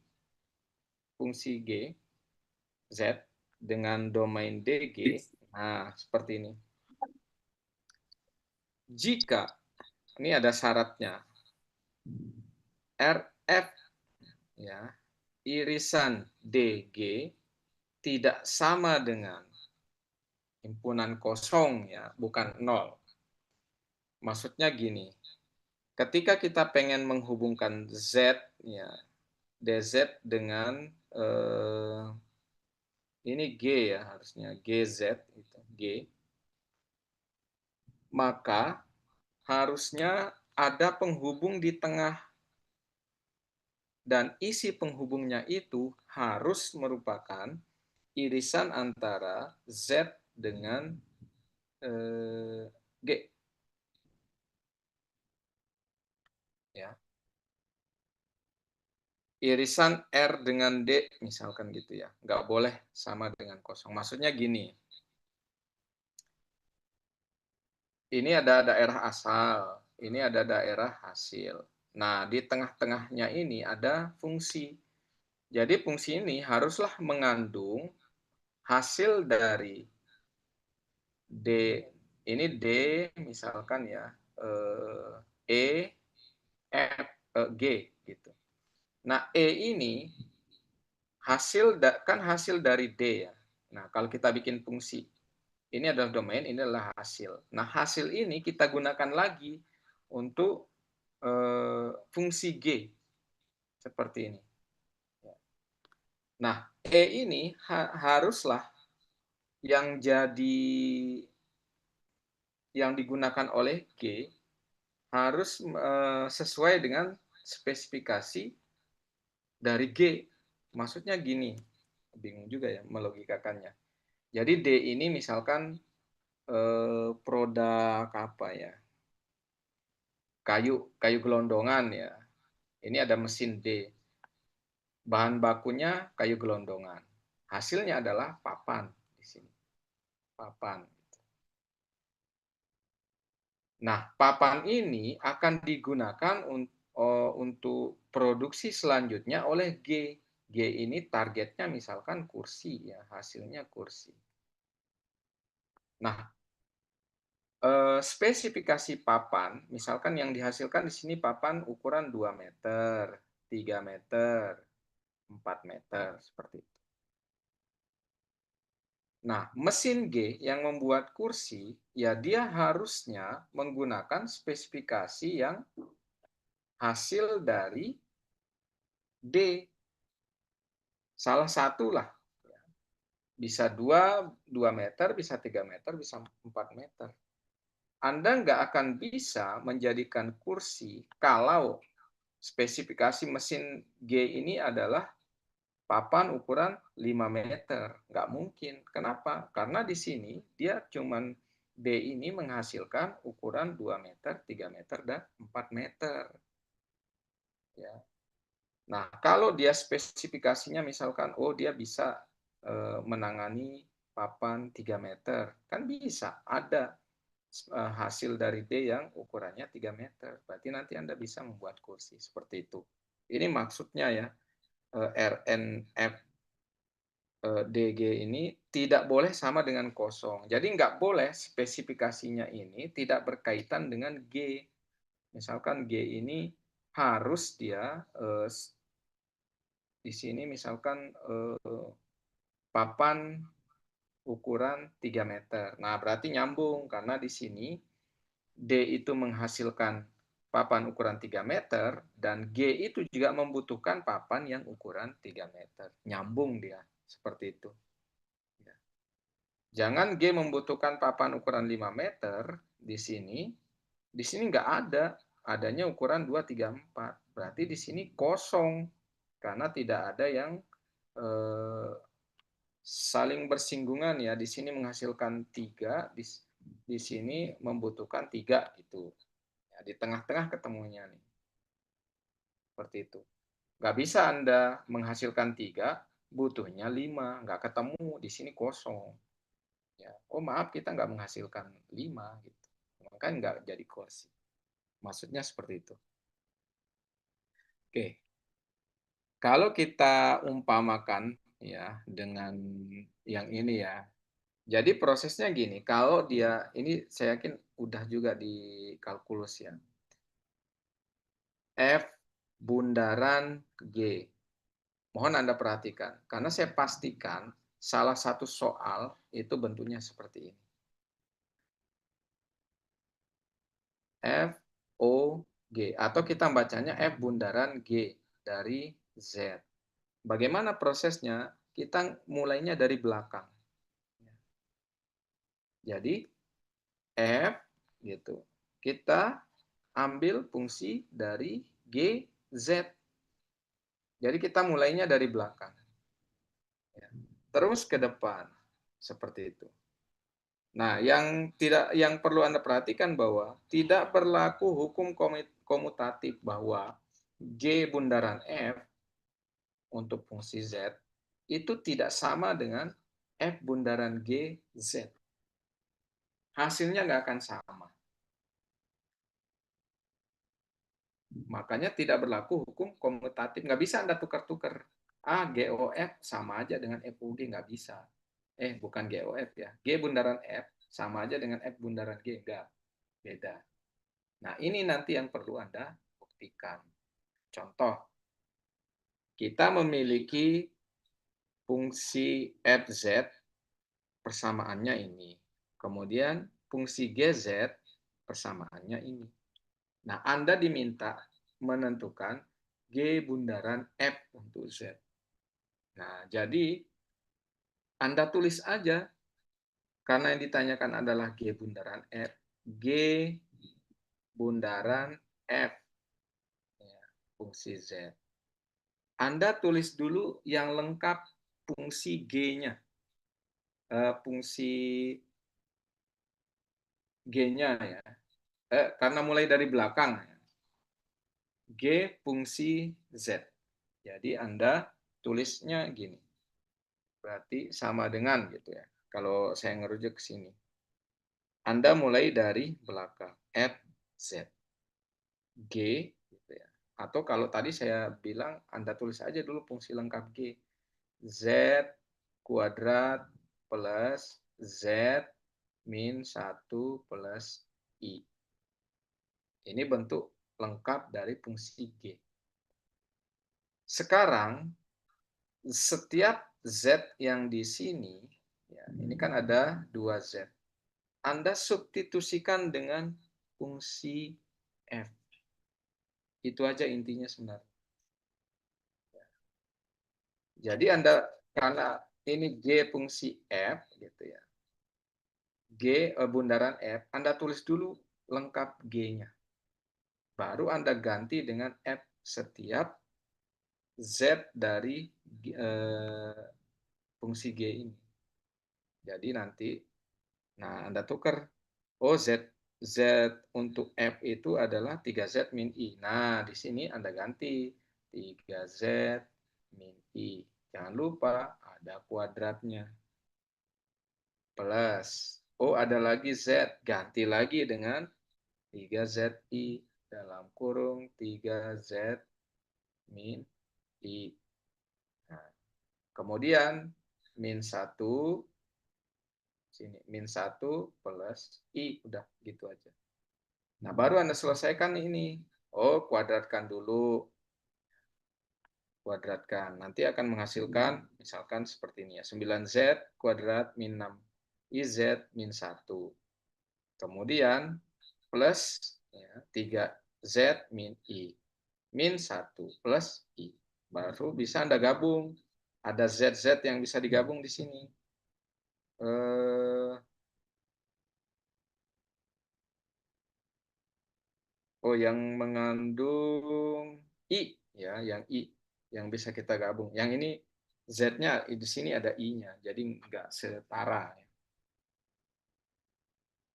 z dengan domain dg. Nah, seperti ini. Jika ini ada syaratnya, rf ya irisan dg tidak sama dengan himpunan kosong ya, bukan nol. Maksudnya gini, ketika kita pengen menghubungkan z ya, dz dengan ini g ya, harusnya gz itu g, maka harusnya ada penghubung di tengah dan isi penghubungnya itu harus merupakan irisan antara z dengan g ya. Irisan R dengan D misalkan gitu ya, nggak boleh sama dengan kosong. Maksudnya gini, ini ada daerah asal, ini ada daerah hasil. Nah, di tengah-tengahnya ini ada fungsi. Jadi fungsi ini haruslah mengandung hasil dari D ini D misalkan ya, E, F, G gitu. Nah, E ini kan hasil dari D ya. Nah, kalau kita bikin fungsi, ini adalah domain, ini adalah hasil. Nah, hasil ini kita gunakan lagi untuk fungsi G seperti ini. Nah, E ini haruslah yang digunakan oleh G harus sesuai dengan spesifikasi dari G. Maksudnya gini, bingung juga ya melogikakannya. Jadi D ini misalkan produk apa ya? Kayu gelondongan ya. Ini ada mesin D. Bahan bakunya kayu gelondongan. Hasilnya adalah papan di sini. Papan. Nah, papan ini akan digunakan untuk produksi selanjutnya oleh G. G ini targetnya misalkan kursi ya, hasilnya kursi. Nah, spesifikasi papan, misalkan yang dihasilkan di sini papan ukuran 2 meter, 3 meter, 4 meter, seperti itu. Nah, mesin G yang membuat kursi, ya dia harusnya menggunakan spesifikasi yang hasil dari D. Salah satu lah. Bisa 2 meter, bisa 3 meter, bisa 4 meter. Anda nggak akan bisa menjadikan kursi kalau spesifikasi mesin G ini adalah papan ukuran 5 meter. Nggak mungkin. Kenapa? Karena di sini dia cuman D ini menghasilkan ukuran 2 meter, 3 meter, dan 4 meter. Ya. Nah, kalau dia spesifikasinya misalkan, oh dia bisa menangani papan 3 meter, kan bisa, ada hasil dari D yang ukurannya 3 meter. Berarti nanti Anda bisa membuat kursi seperti itu. Ini maksudnya ya, RNF DG ini tidak boleh sama dengan kosong. Jadi nggak boleh spesifikasinya ini tidak berkaitan dengan G. Misalkan G ini harus dia di sini misalkan papan ukuran 3 meter. Nah, berarti nyambung karena di sini D itu menghasilkan papan ukuran 3 meter dan G itu juga membutuhkan papan yang ukuran 3 meter. Nyambung dia, seperti itu. Jangan G membutuhkan papan ukuran 5 meter di sini nggak ada, adanya ukuran 2, 3, 4. Berarti di sini kosong, karena tidak ada yang saling bersinggungan ya. Di sini menghasilkan 3, di sini membutuhkan 3 gitu. Ya, di tengah-tengah ketemunya nih. Seperti itu. Nggak bisa Anda menghasilkan 3, butuhnya 5, nggak ketemu, di sini kosong. Ya, oh maaf kita nggak menghasilkan 5 gitu. Maka nggak jadi kursi. Maksudnya seperti itu. Oke. Kalau kita umpamakan ya dengan yang ini ya. Jadi prosesnya gini, kalau dia ini saya yakin udah juga di kalkulus ya. F bundaran G. Mohon Anda perhatikan, karena saya pastikan salah satu soal itu bentuknya seperti ini. F, O, G. Atau kita bacanya F bundaran G dari Z. Bagaimana prosesnya? Kita mulainya dari belakang. Jadi, F, gitu. Kita ambil fungsi dari G, Z. Jadi kita mulainya dari belakang. Terus ke depan. Seperti itu. Nah, yang perlu Anda perhatikan bahwa tidak berlaku hukum komutatif bahwa G bundaran F untuk fungsi Z itu tidak sama dengan F bundaran G Z. Hasilnya nggak akan sama. Makanya tidak berlaku hukum komutatif. Nggak bisa Anda tukar-tukar. GOF sama aja dengan FUG, nggak bisa. Bukan GOF ya. G bundaran F sama aja dengan F bundaran G, enggak, beda. Nah, ini nanti yang perlu Anda buktikan. Contoh, kita memiliki fungsi fz persamaannya ini. Kemudian fungsi gz persamaannya ini. Nah, Anda diminta menentukan G bundaran F untuk Z. Nah, jadi Anda tulis aja, karena yang ditanyakan adalah G bundaran F. G bundaran F, ya, fungsi Z. Anda tulis dulu yang lengkap fungsi G-nya. Fungsi G-nya ya. Karena mulai dari belakang. G fungsi Z. Jadi Anda tulisnya gini. Berarti sama dengan gitu ya. Kalau saya ngerujuk ke sini. Anda mulai dari belakang. F, Z, G, gitu ya. Atau kalau tadi saya bilang, Anda tulis aja dulu fungsi lengkap G. Z kuadrat plus Z min 1 plus I. Ini bentuk lengkap dari fungsi G. Sekarang, setiap Z yang di sini, ya, ini kan ada 2 Z. Anda substitusikan dengan fungsi F. Itu aja intinya sebenarnya. Jadi Anda, karena ini G fungsi F, gitu ya. G bundaran F, Anda tulis dulu lengkap G-nya. Baru Anda ganti dengan F setiap Z dari fungsi G ini. Jadi nanti, nah Anda tukar. Oh, Z untuk F itu adalah 3Z min I. Nah, di sini Anda ganti 3Z min I. Jangan lupa ada kuadratnya. Plus. Oh, ada lagi Z. Ganti lagi dengan 3ZI dalam kurung 3Z min I. Nah, kemudian min 1, sini min 1 plus I. Udah gitu aja. Nah, baru Anda selesaikan ini. Oh, kuadratkan dulu. Kuadratkan. Nanti akan menghasilkan, misalkan seperti ini ya. 9Z kuadrat min 6. IZ min 1. Kemudian plus ya, 3Z min I. Min 1 plus I. Baru bisa Anda gabung. Ada ZZ yang bisa digabung di sini. Oh, yang mengandung I, ya, yang I, yang bisa kita gabung. Yang ini Z-nya di sini ada I-nya, jadi nggak setara.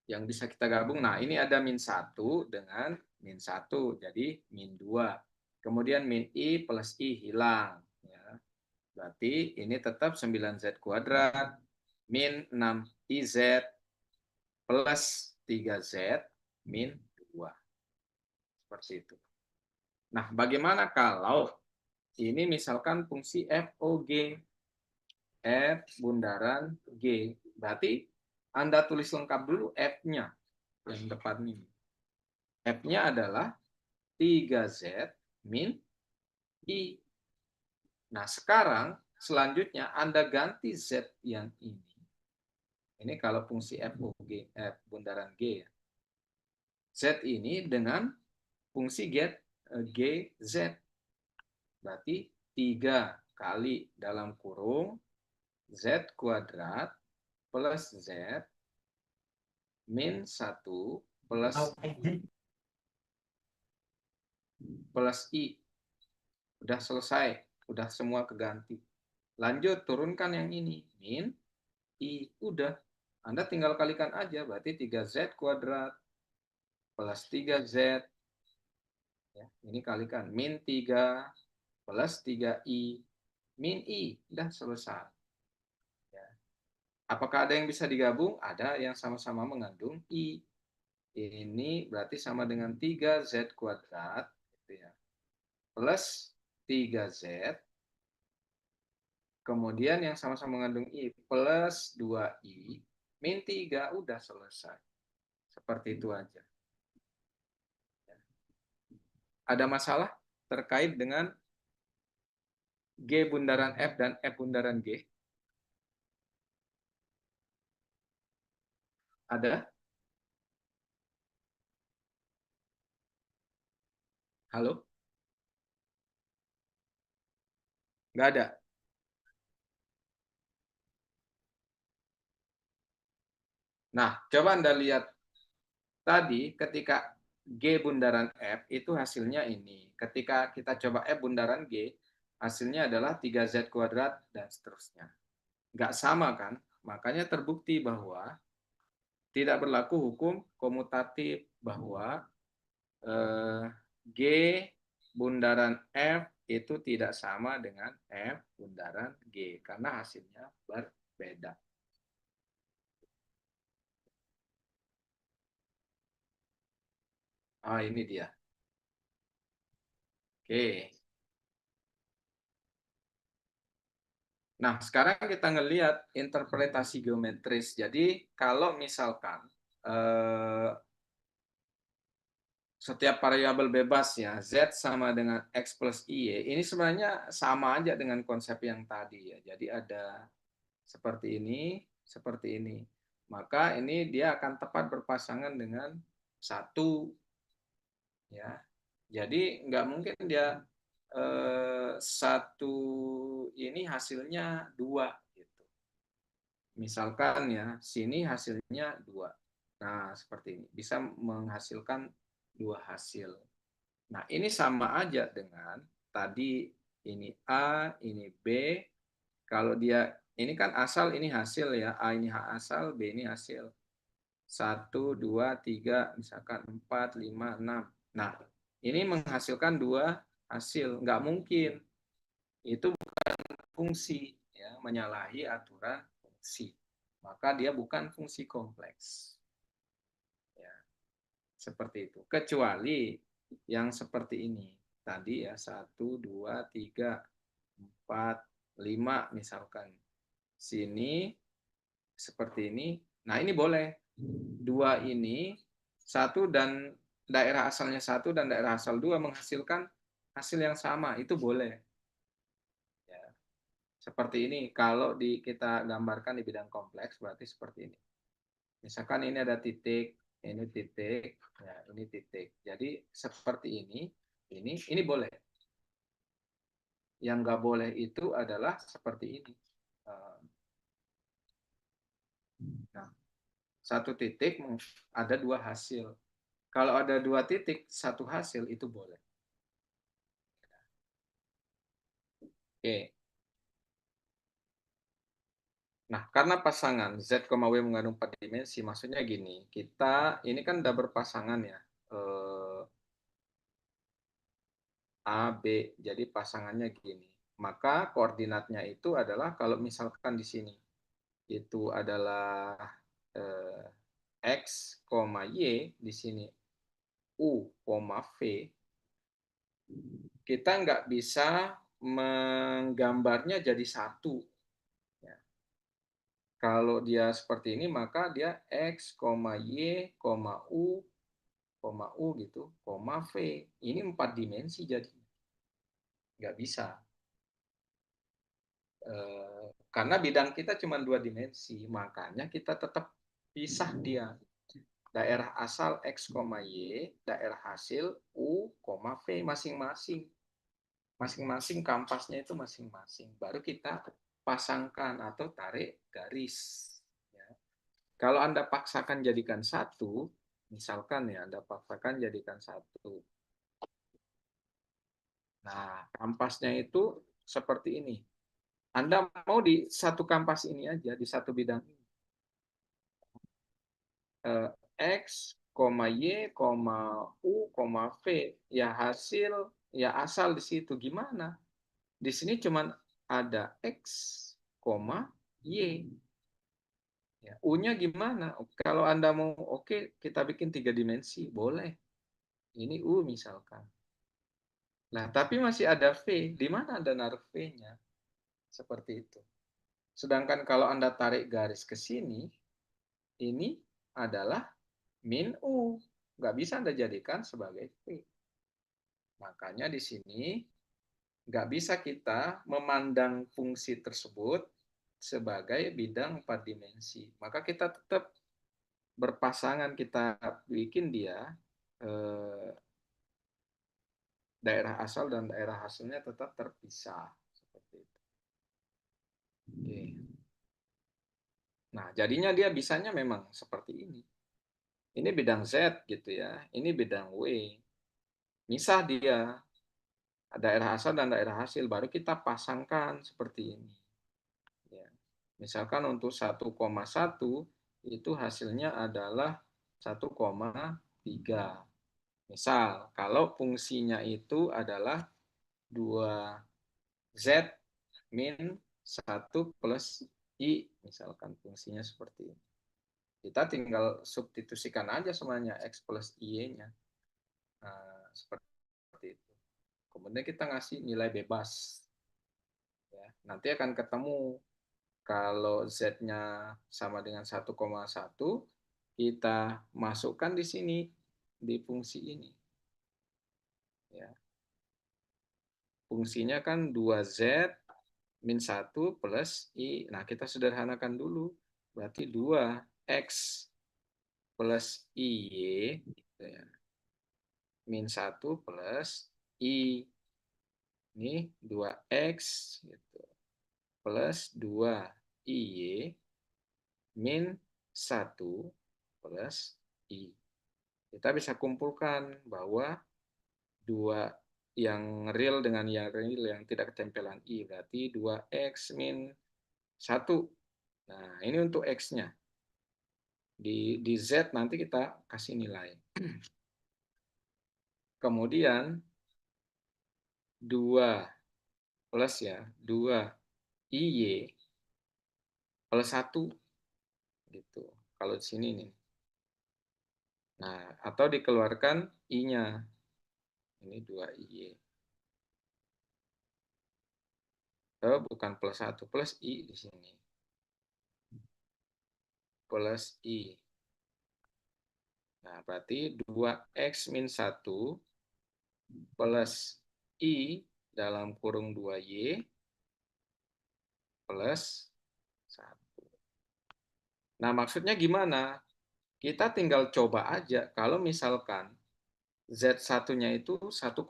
Yang bisa kita gabung, nah ini ada min 1 dengan min 1, jadi min 2. Kemudian min I plus I hilang. Ya. Berarti ini tetap 9Z kuadrat min 6IZ plus 3Z min 2. Seperti itu. Nah, bagaimana kalau ini misalkan fungsi FOG, F bundaran G. Berarti Anda tulis lengkap dulu F-nya yang depan ini. F-nya adalah 3Z min I. Nah, sekarang selanjutnya Anda ganti Z yang ini. Ini kalau fungsi FOG, F bundaran G ya. Z ini dengan fungsi GZ. Berarti 3 kali dalam kurung Z kuadrat plus Z min 1 plus I. Udah selesai. Udah semua keganti. Lanjut, turunkan yang ini. Min I. Udah. Anda tinggal kalikan aja. Berarti 3Z kuadrat plus 3Z. Ya, ini kalikan. Min 3 plus 3I. Min I. Udah selesai. Ya. Apakah ada yang bisa digabung? Ada yang sama-sama mengandung I. Ini berarti sama dengan 3Z kuadrat. Gitu ya. Plus 3Z. Kemudian yang sama-sama mengandung I plus 2I min 3 udah selesai. Seperti itu aja. Ada masalah terkait dengan G bundaran F dan F bundaran G? Ada? Halo? Nggak ada? Nah, coba Anda lihat tadi ketika G bundaran F itu hasilnya ini. Ketika kita coba F bundaran G, hasilnya adalah 3Z kuadrat dan seterusnya. Nggak sama kan? Makanya terbukti bahwa tidak berlaku hukum komutatif bahwa G bundaran F itu tidak sama dengan F bundaran G karena hasilnya berbeda. Ah, ini dia. Oke. Nah, sekarang kita ngelihat interpretasi geometris. Jadi, kalau misalkan setiap variabel bebas ya, Z sama dengan X plus Y, ini sebenarnya sama aja dengan konsep yang tadi ya. Jadi ada seperti ini. Maka ini dia akan tepat berpasangan dengan satu ya. Jadi nggak mungkin dia satu ini hasilnya dua gitu. Misalkan ya, sini hasilnya dua. Nah, seperti ini. Bisa menghasilkan dua hasil. Nah, ini sama aja dengan tadi ini A, ini B. Kalau dia, ini kan asal, ini hasil ya. A ini asal, B ini hasil. Satu, dua, tiga, misalkan empat, lima, enam. Nah, ini menghasilkan dua hasil. Nggak mungkin. Itu fungsi, ya, menyalahi aturan fungsi. Maka dia bukan fungsi kompleks. Ya, seperti itu. Kecuali yang seperti ini. Tadi ya, satu, dua, tiga, empat, lima misalkan. Sini seperti ini. Nah, ini boleh. Dua ini, satu dan daerah asalnya satu dan daerah asal dua menghasilkan hasil yang sama. Itu boleh. Ya. Seperti ini. Kalau kita gambarkan di bidang kompleks, berarti seperti ini. Misalkan ini ada titik, ya, ini titik. Jadi seperti ini boleh. Yang nggak boleh itu adalah seperti ini. Nah, satu titik ada dua hasil. Kalau ada dua titik, satu hasil itu boleh. Oke. Nah, karena pasangan Z, W mengandung 4 dimensi, maksudnya gini, kita ini kan udah berpasangan ya, A, B, jadi pasangannya gini. Maka koordinatnya itu adalah kalau misalkan di sini itu adalah eh, X, Y, di sini U, V, kita nggak bisa menggambarnya jadi satu. Ya. Kalau dia seperti ini, maka dia X, Y, U, U gitu, V. Ini 4 dimensi jadi. Nggak bisa. Karena bidang kita cuma 2 dimensi, makanya kita tetap pisah dia. Daerah asal X, Y, daerah hasil U, V masing-masing. Masing-masing kampasnya itu masing-masing. Baru kita pasangkan atau tarik garis. Ya. Kalau Anda paksakan jadikan satu, misalkan ya Anda paksakan jadikan satu. Nah, kampasnya itu seperti ini. Anda mau di satu kampas ini aja, di satu bidang ini. X, Y, U, V. Ya hasil, ya asal di situ. Gimana? Di sini cuma ada X, Y. Ya, U-nya gimana? Kalau Anda mau, oke, kita bikin 3 dimensi. Boleh. Ini U misalkan. Nah, tapi masih ada V. Di mana Anda naruh V-nya? Seperti itu. Sedangkan kalau Anda tarik garis ke sini, ini adalah min U. Nggak bisa Anda jadikan sebagai V. Makanya di sini nggak bisa kita memandang fungsi tersebut sebagai bidang 4 dimensi. Maka kita tetap berpasangan, kita bikin dia daerah asal dan daerah hasilnya tetap terpisah. Seperti itu. Oke. Nah, jadinya dia bisanya memang seperti ini. Ini bidang Z gitu ya, ini bidang W. Misah dia, daerah asal dan daerah hasil, baru kita pasangkan seperti ini. Ya. Misalkan untuk 1,1 itu hasilnya adalah 1,3. Misal, kalau fungsinya itu adalah 2Z min 1 plus I, misalkan fungsinya seperti ini. Kita tinggal substitusikan aja semuanya, X plus Y-nya. Nah, seperti itu. Kemudian kita ngasih nilai bebas. Ya, nanti akan ketemu kalau Z-nya sama dengan 1,1, kita masukkan di sini, di fungsi ini. Ya. Fungsinya kan 2Z min 1 plus I. Nah, kita sederhanakan dulu. Berarti 2X plus IY gitu ya, min 1 plus I. Ini 2X gitu, plus 2IY min 1 plus I. Kita bisa kumpulkan bahwa dua yang real dengan yang real yang tidak ketempelan I, berarti 2X min 1. Nah, ini untuk X-nya. Di Z nanti kita kasih nilai. Kemudian 2 plus ya, 2IY plus 1 gitu. Kalau di sini nih. Nah, atau dikeluarkan I-nya. Ini 2IY. Oh, bukan plus 1, plus I di sini. Plus I. Nah, berarti 2X min 1 plus I dalam kurung 2Y plus 1. Nah, maksudnya gimana? Kita tinggal coba aja. Kalau misalkan Z1-nya itu 1,1.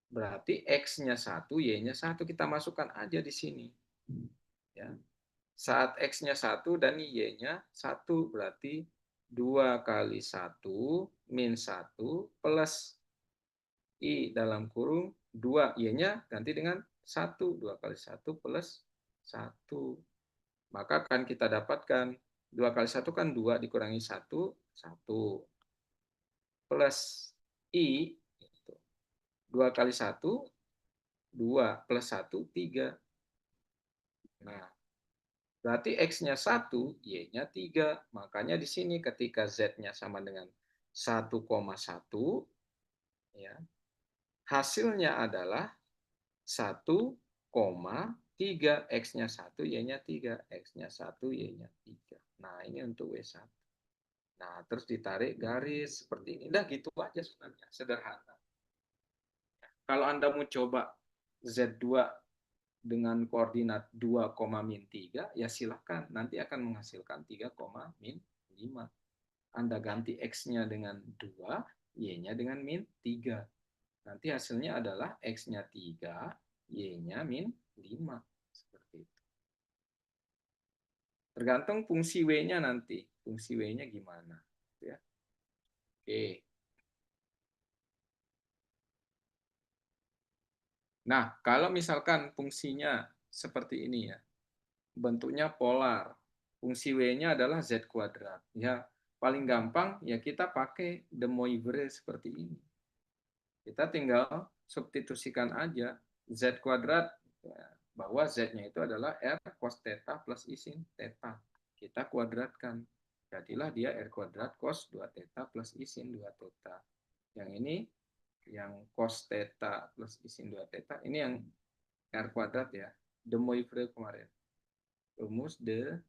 Berarti X-nya 1, Y-nya 1. Kita masukkan aja di sini. Ya. Saat X-nya 1 dan Y-nya 1. Berarti 2 kali 1 min 1 plus I dalam kurung 2. Y-nya ganti dengan 1. 2 kali 1 plus 1. Maka akan kita dapatkan 2 kali 1 kan 2 dikurangi 1, 1. Plus I, 2 kali 1, 2 plus 1, 3. Nah, berarti X-nya 1, Y-nya 3. Makanya di sini ketika Z-nya sama dengan 1,1, ya, hasilnya adalah 1,3. X-nya 1, Y-nya 3. X-nya 1, Y-nya 3. Nah, ini untuk W1. Nah, terus ditarik garis seperti ini. Udah gitu aja sebenarnya, sederhana. Kalau Anda mau coba Z2 dengan koordinat 2, min 3, ya silakan. Nanti akan menghasilkan 3, min 5. Anda ganti X-nya dengan 2, Y-nya dengan min 3. Nanti hasilnya adalah X-nya 3, Y-nya min 5. Seperti itu. Tergantung fungsi W-nya nanti. Fungsi W-nya gimana. Ya. Oke. Nah, kalau misalkan fungsinya seperti ini ya, bentuknya polar, fungsi W-nya adalah Z kuadrat. Ya, paling gampang ya kita pakai de Moivre seperti ini. Kita tinggal substitusikan aja Z kuadrat, ya, bahwa Z-nya itu adalah R cos theta plus I sin theta. Kita kuadratkan. Jadilah dia R kuadrat cos 2 theta plus I sin 2 theta. Yang ini yang cos theta plus I sin 2 theta, ini yang R kuadrat ya, de Moivre kemarin. Rumus de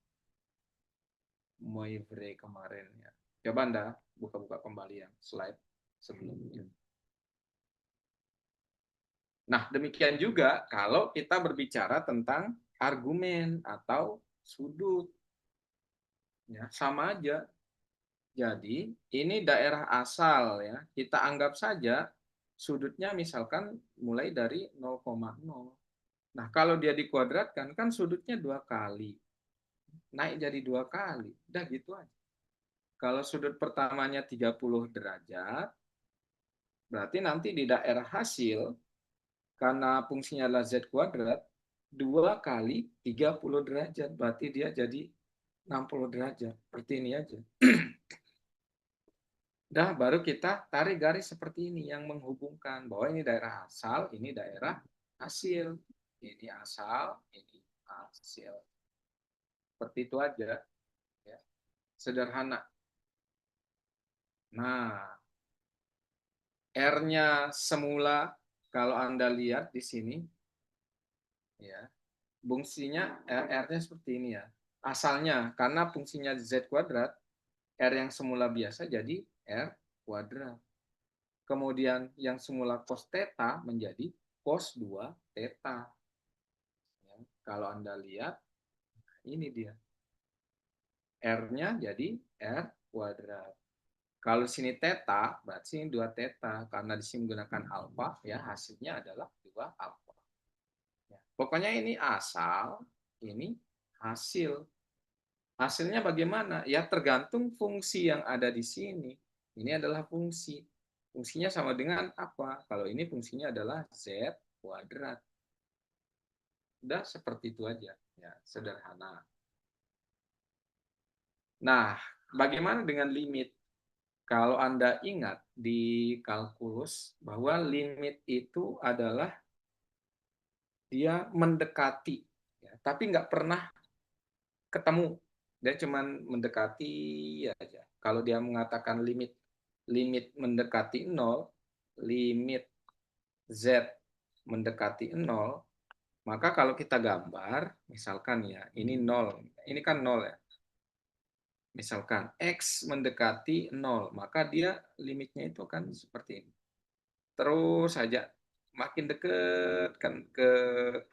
Moivre kemarin ya. Coba Anda buka-buka kembali yang slide sebelumnya. Nah, demikian juga kalau kita berbicara tentang argumen atau sudut. Ya, sama aja. Jadi, ini daerah asal ya. Kita anggap saja sudutnya misalkan mulai dari 0,0. Nah, kalau dia dikuadratkan kan sudutnya 2 kali. Naik jadi 2 kali. Udah gitu aja. Kalau sudut pertamanya 30 derajat, berarti nanti di daerah hasil, karena fungsinya adalah Z kuadrat, 2 kali 30 derajat. Berarti dia jadi 60 derajat. Seperti ini aja. Dah baru kita tarik garis seperti ini yang menghubungkan bahwa ini daerah asal, ini daerah hasil. Ini asal, ini hasil. Seperti itu aja. Ya. Sederhana. Nah, R-nya semula kalau Anda lihat di sini, ya, fungsinya R-nya seperti ini ya. Asalnya, karena fungsinya Z kuadrat, R yang semula biasa jadi R kuadrat. Kemudian yang semula cos theta menjadi cos 2 theta. Ya, kalau Anda lihat, ini dia. R-nya jadi R kuadrat. Kalau sini theta, berarti ini 2 theta. Karena di sini menggunakan alfa, ya hasilnya adalah 2 alfa. Ya. Pokoknya ini asal, ini hasil. Hasilnya bagaimana? Ya tergantung fungsi yang ada di sini. Ini adalah fungsi. Fungsinya sama dengan apa? Kalau ini fungsinya adalah Z kuadrat. Udah seperti itu aja. Ya, sederhana. Nah, bagaimana dengan limit? Kalau Anda ingat di kalkulus bahwa limit itu adalah dia mendekati, ya, tapi nggak pernah ketemu. Dia cuma mendekati aja. Kalau dia mengatakan limit limit mendekati 0, limit Z mendekati 0, maka kalau kita gambar, misalkan ya, ini 0, ini kan 0 ya. Misalkan X mendekati 0, maka dia limitnya itu kan seperti ini. Terus saja makin dekat kan ke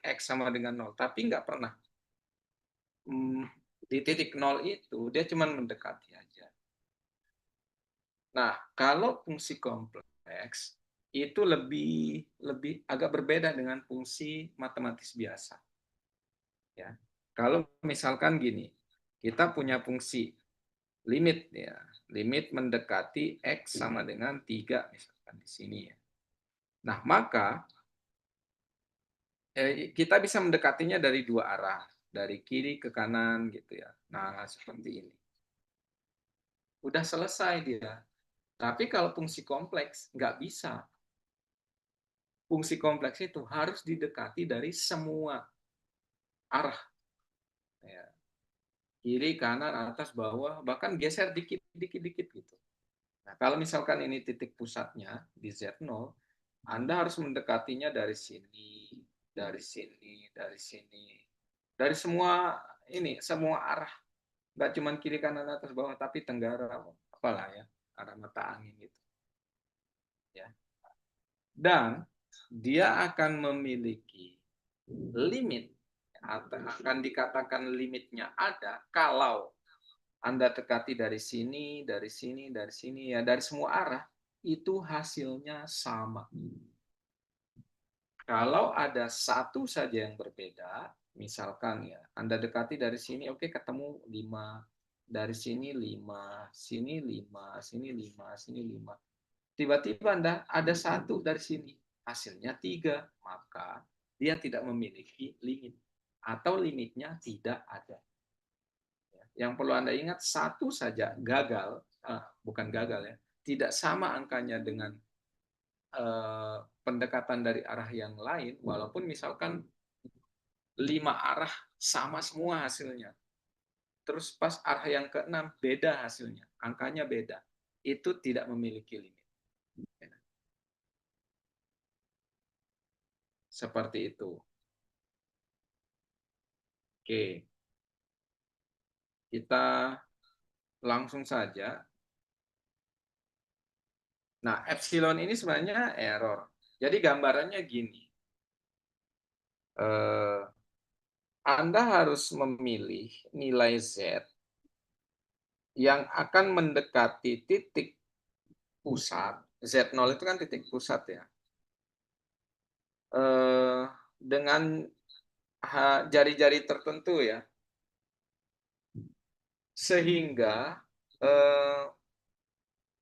X sama dengan 0, tapi nggak pernah di titik 0 itu dia cuma mendekati aja. Nah, kalau fungsi kompleks itu lebih lebih agak berbeda dengan fungsi matematis biasa. Ya. Kalau misalkan gini, kita punya fungsi limit ya, limit mendekati X sama dengan 3 misalkan di sini ya. Nah, maka kita bisa mendekatinya dari 2 arah, dari kiri ke kanan gitu ya. Nah, seperti ini. Udah selesai dia. Tapi kalau fungsi kompleks nggak bisa. Fungsi kompleks itu harus didekati dari semua arah. Ya. Kiri, kanan, atas, bawah, bahkan geser dikit, dikit, dikit gitu. Nah, kalau misalkan ini titik pusatnya di Z0, Anda harus mendekatinya dari sini, dari sini, dari sini. Dari semua ini, semua arah. Nggak cuma kiri, kanan, atas, bawah, tapi tenggara, apalah ya, arah mata angin gitu. Ya. Dan dia akan memiliki limit, atau akan dikatakan limitnya ada kalau Anda dekati dari sini, dari sini, dari sini, ya dari semua arah, itu hasilnya sama. Kalau ada satu saja yang berbeda, misalkan ya, Anda dekati dari sini, oke ketemu 5, dari sini 5, sini 5, sini 5, sini 5. Tiba-tiba Anda ada satu dari sini, hasilnya 3, maka dia tidak memiliki limit. Atau limitnya tidak ada. Yang perlu Anda ingat, satu saja gagal, bukan gagal ya, tidak sama angkanya dengan pendekatan dari arah yang lain, walaupun misalkan 5 arah sama semua hasilnya. Terus pas arah yang keenam beda hasilnya, angkanya beda. Itu tidak memiliki limit. Seperti itu. Oke. Kita langsung saja. Nah, epsilon ini sebenarnya error. Jadi gambarannya gini. Anda harus memilih nilai Z yang akan mendekati titik pusat. Z0 itu kan titik pusat ya. Dengan jari-jari tertentu ya. Sehingga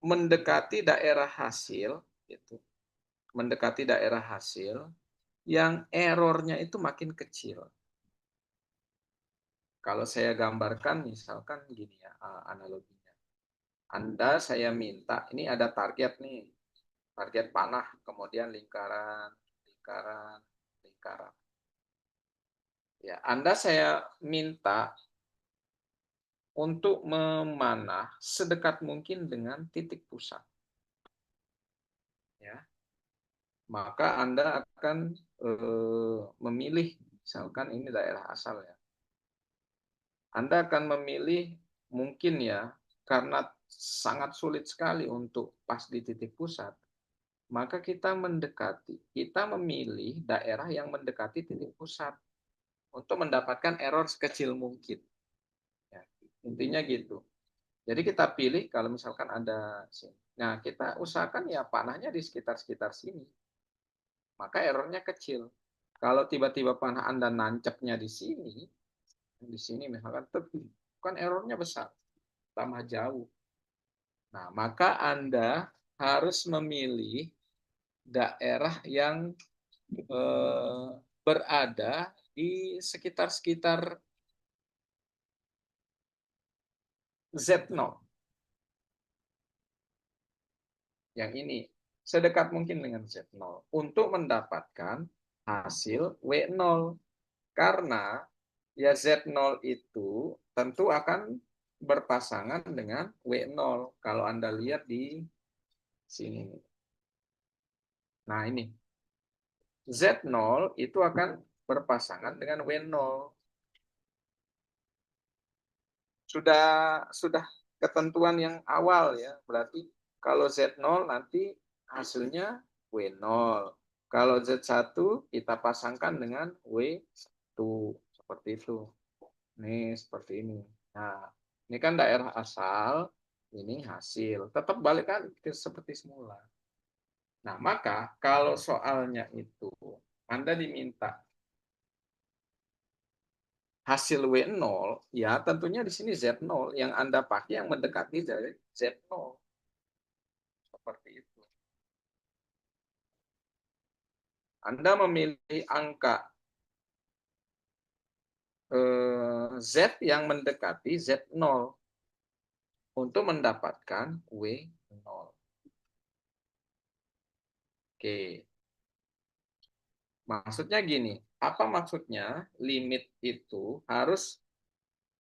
mendekati daerah hasil, gitu. Mendekati daerah hasil yang errornya itu makin kecil. Kalau saya gambarkan misalkan gini ya analoginya. Saya minta, ini ada target nih, target panah, kemudian lingkaran, lingkaran, lingkaran. Ya, saya minta untuk memanah sedekat mungkin dengan titik pusat. Ya, maka Anda akan memilih, misalkan ini daerah asal ya. Anda akan memilih mungkin ya, karena sangat sulit sekali untuk pas di titik pusat, maka kita memilih daerah yang mendekati titik pusat untuk mendapatkan error sekecil mungkin. Ya, intinya gitu. Jadi kita pilih kalau misalkan ada sini. Nah, kita usahakan ya panahnya di sekitar-sekitar sini. Maka errornya kecil. Kalau tiba-tiba panah Anda nancapnya di sini misalkan, kan errornya besar, tambah jauh. Nah, maka Anda harus memilih daerah yang berada di sekitar-sekitar Z0. Yang ini sedekat mungkin dengan Z0 untuk mendapatkan hasil W0. Karena ya Z0 itu tentu akan berpasangan dengan W0. Kalau Anda lihat di sini. Nah, ini Z0 itu akan berpasangan dengan W0. Sudah ketentuan yang awal ya. Berarti kalau Z0 nanti hasilnya W0. Kalau Z1 kita pasangkan dengan W1 seperti itu. Nih seperti ini. Nah, ini kan daerah asal, ini hasil. Tetap balik kan seperti semula. Nah, maka kalau soalnya itu Anda diminta hasil W0, ya tentunya di sini Z0 yang Anda pakai yang mendekati dari Z0. Seperti itu. Anda memilih angka Z yang mendekati Z0 untuk mendapatkan W0. Oke. Maksudnya gini, apa maksudnya? Limit itu harus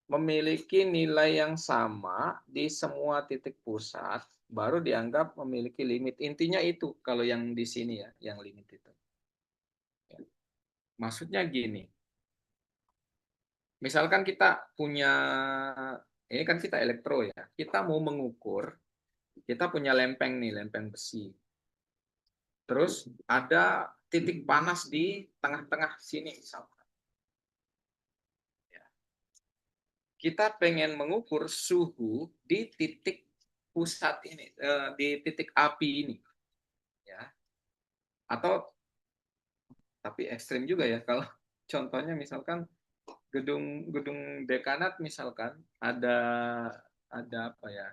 memiliki nilai yang sama di semua titik pusat, baru dianggap memiliki limit. Intinya itu, kalau yang di sini ya, yang limit itu. Maksudnya gini, misalkan kita punya, ini kan kita elektro ya, kita mau mengukur, kita punya lempeng nih, lempeng besi. Terus ada titik panas di tengah-tengah sini misalkan. Kita pengen mengukur suhu di titik pusat ini, di titik api ini. Ya. Atau tapi ekstrim juga ya kalau contohnya misalkan gedung dekanat misalkan ada apa ya,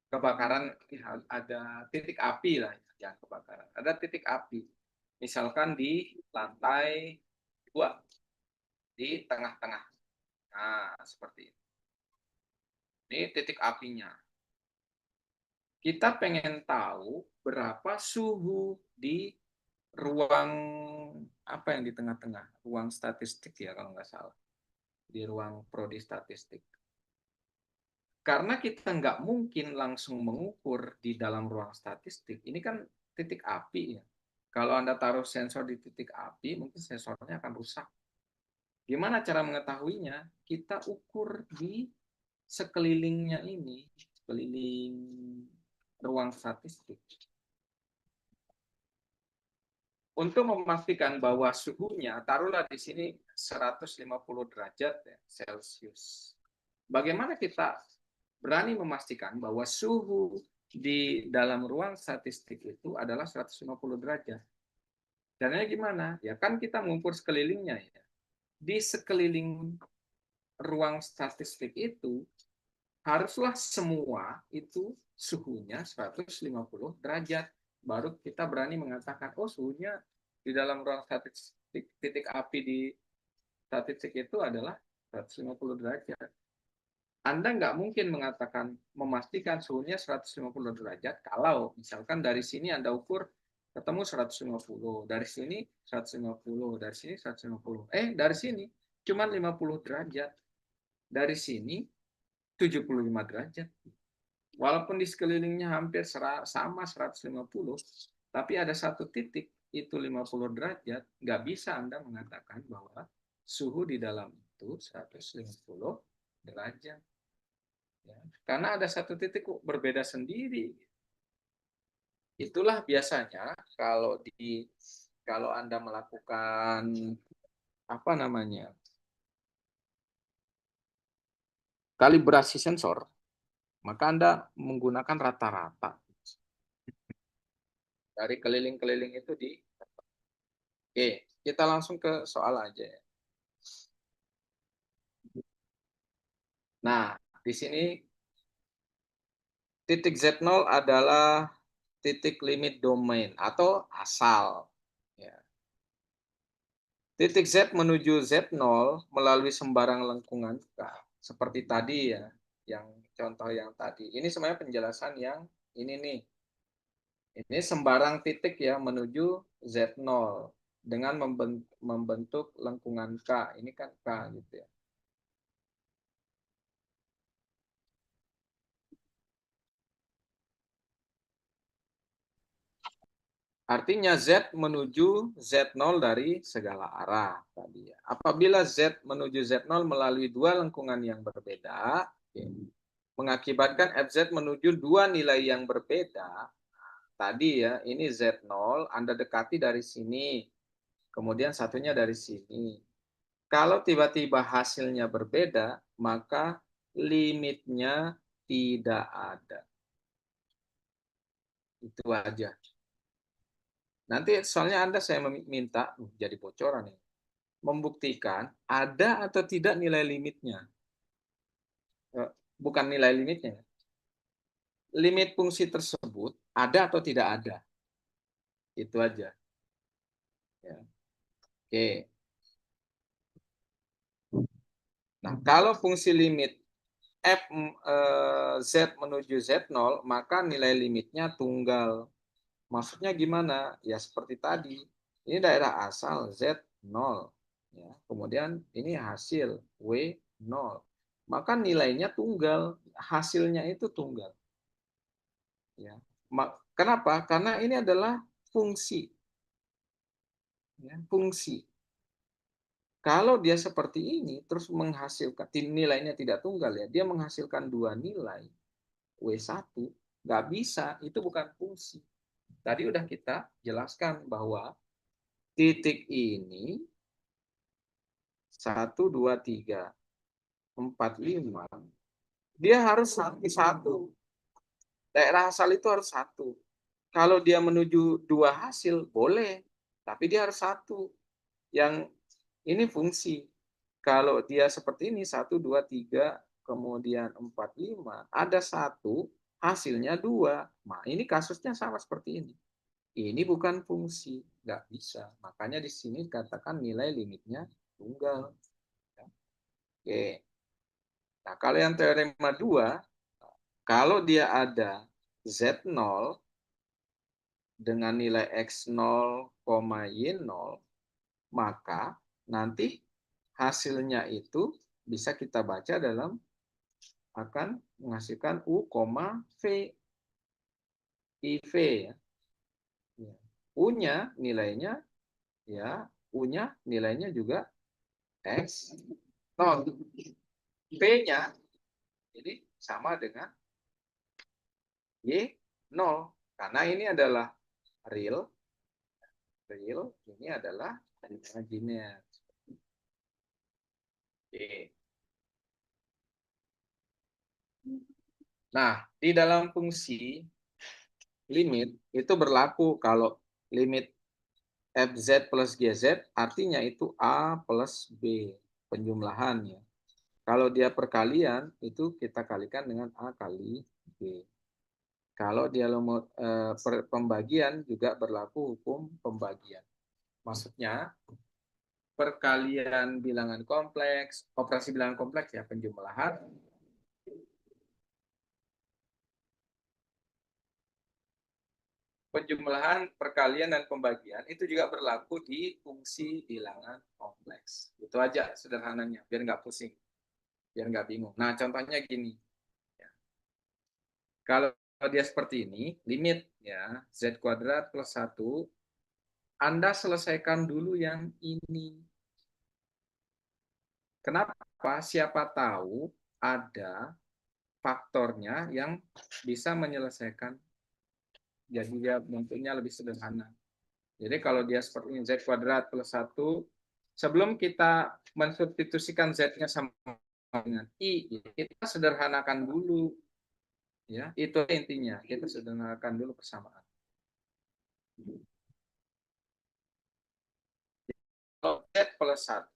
kebakaran, ada titik api lah ya, kebakaran ada titik api misalkan di lantai 2 di tengah-tengah. Nah seperti ini titik apinya. Kita pengen tahu berapa suhu di ruang apa yang di tengah-tengah, ruang statistik ya kalau nggak salah, di ruang prodi statistik. Karena kita nggak mungkin langsung mengukur di dalam ruang statistik, ini kan titik api ya. Kalau Anda taruh sensor di titik api, mungkin sensornya akan rusak. Gimana cara mengetahuinya? Kita ukur di sekelilingnya ini, sekeliling ruang statistik. Untuk memastikan bahwa suhunya, taruhlah di sini 150 derajat ya, Celcius. Bagaimana kita berani memastikan bahwa suhu di dalam ruang statistik itu adalah 150 derajat? Caranya gimana? Ya kan kita mengukur sekelilingnya ya. Di sekeliling ruang statistik itu haruslah semua itu suhunya 150 derajat. Baru kita berani mengatakan, oh suhunya di dalam ruang statistik, titik api di statistik itu adalah 150 derajat. Anda nggak mungkin mengatakan, memastikan suhunya 150 derajat, kalau misalkan dari sini Anda ukur, ketemu 150, dari sini 150, dari sini 150. Dari sini cuma 50 derajat. Dari sini 75 derajat. Walaupun di sekelilingnya hampir sama 150, tapi ada satu titik itu 50 derajat, nggak bisa Anda mengatakan bahwa suhu di dalam itu 150 derajat. Ya. Karena ada satu titik berbeda sendiri. Itulah biasanya kalau Anda melakukan apa namanya? Kalibrasi sensor, maka Anda menggunakan rata-rata dari keliling-keliling itu di. Oke, kita langsung ke soal aja ya. Nah, di sini titik Z0 adalah titik limit domain atau asal. Ya. Titik Z menuju Z0 melalui sembarang lengkungan K. Seperti tadi ya, yang contoh yang tadi. Ini sebenarnya penjelasan yang ini nih. Ini sembarang titik ya menuju Z0 dengan membentuk lengkungan K. Ini kan K gitu ya. Artinya Z menuju Z0 dari segala arah tadi ya. Apabila Z menuju Z0 melalui dua lengkungan yang berbeda, mengakibatkan FZ menuju dua nilai yang berbeda. Tadi ya, ini Z0, Anda dekati dari sini, kemudian satunya dari sini. Kalau tiba-tiba hasilnya berbeda, maka limitnya tidak ada. Itu aja. Nanti soalnya saya minta, jadi bocoran ya, membuktikan ada atau tidak nilai limitnya. Bukan nilai limitnya. Limit fungsi tersebut ada atau tidak ada. Itu aja. Ya. Oke. Nah, kalau fungsi limit f z menuju z0, maka nilai limitnya tunggal. Maksudnya gimana? Ya seperti tadi. Ini daerah asal Z0. Ya. Kemudian ini hasil W0. Maka nilainya tunggal. Hasilnya itu tunggal. Ya. Kenapa? Karena ini adalah fungsi. Ya, fungsi. Kalau dia seperti ini, terus menghasilkan, nilainya tidak tunggal ya, dia menghasilkan dua nilai, W1, nggak bisa, itu bukan fungsi. Tadi udah kita jelaskan bahwa titik ini 1, 2, 3, 4, 5, dia harus satu. Daerah asal itu harus satu. Kalau dia menuju dua hasil, boleh. Tapi dia harus satu. Yang ini fungsi. Kalau dia seperti ini, 1, 2, 3, kemudian 4, 5, ada satu, hasilnya 2. Nah, ini kasusnya sama seperti ini. Ini bukan fungsi, nggak bisa. Makanya di sini katakan nilai limitnya tunggal. Oke. Nah, kalau yang teorema 2, kalau dia ada Z0 dengan nilai X0, Y0, maka nanti hasilnya itu bisa kita baca dalam akan menghasilkan U, V, IV ya. U-nya nilainya ya, U-nya nilainya juga X0. P-nya Ini sama dengan Y 0. Karena ini adalah real, ini adalah imaginer. Oke. Nah, di dalam fungsi limit itu berlaku kalau limit fz plus gz artinya itu a plus b penjumlahannya. Kalau dia perkalian itu kita kalikan dengan a kali b. Kalau dia pembagian juga berlaku hukum pembagian. Maksudnya perkalian bilangan kompleks, operasi bilangan kompleks ya penjumlahan. Penjumlahan, perkalian, dan pembagian itu juga berlaku di fungsi bilangan kompleks. Itu aja sederhananya, biar nggak pusing, biar nggak bingung. Nah, contohnya gini. Ya. Kalau dia seperti ini, limit ya z kuadrat plus 1, Anda selesaikan dulu yang ini. Kenapa? Siapa tahu ada faktornya yang bisa menyelesaikan. Jadi dia bentuknya lebih sederhana. Jadi kalau dia seperti ini, Z kuadrat plus 1, sebelum kita mensubstitusikan Z-nya sama dengan I, kita sederhanakan dulu. Ya, itu intinya. Kita sederhanakan dulu persamaan. Kalau Z plus 1,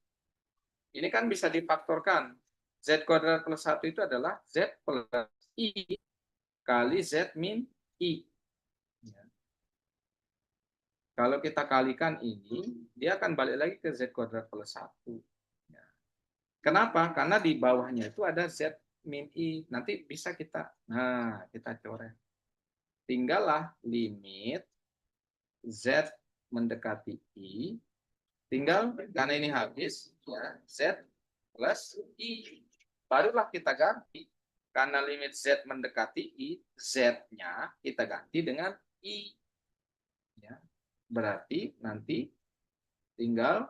ini kan bisa difaktorkan. Z kuadrat plus 1 itu adalah Z plus I kali Z min I. Ya. Kalau kita kalikan ini, dia akan balik lagi ke Z kuadrat plus 1. Ya. Kenapa? Karena di bawahnya itu ada Z min I. Nanti bisa kita coret. Tinggallah limit Z mendekati I. Tinggal, karena ini habis, ya, Z plus I. Barulah kita ganti. Karena limit Z mendekati I, Z-nya kita ganti dengan I. Ya. Berarti nanti tinggal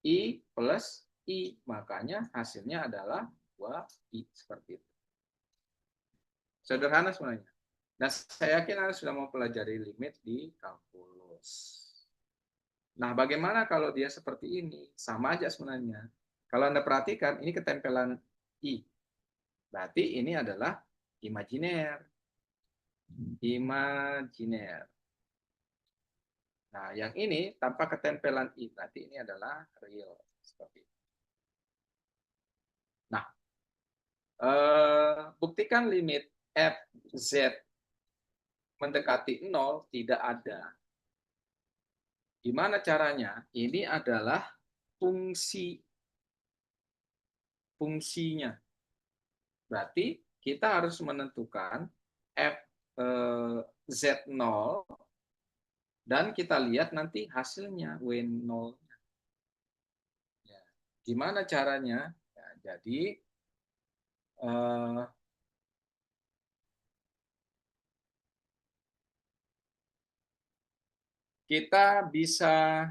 I plus I. Makanya hasilnya adalah 2I. Seperti itu. Sederhana sebenarnya. Dan saya yakin Anda sudah mempelajari limit di kalkulus. Nah, bagaimana kalau dia seperti ini? Sama aja sebenarnya. Kalau Anda perhatikan, ini ketempelan I. Berarti ini adalah imajiner. Imajiner. Nah, yang ini tanpa ketempelan I. Berarti ini adalah real. Seperti itu. Nah, buktikan limit f z mendekati 0 tidak ada. Gimana caranya? Ini adalah fungsinya. Berarti kita harus menentukan f z0 dan kita lihat nanti hasilnya w0. Ya. Gimana caranya? Ya, jadi kita bisa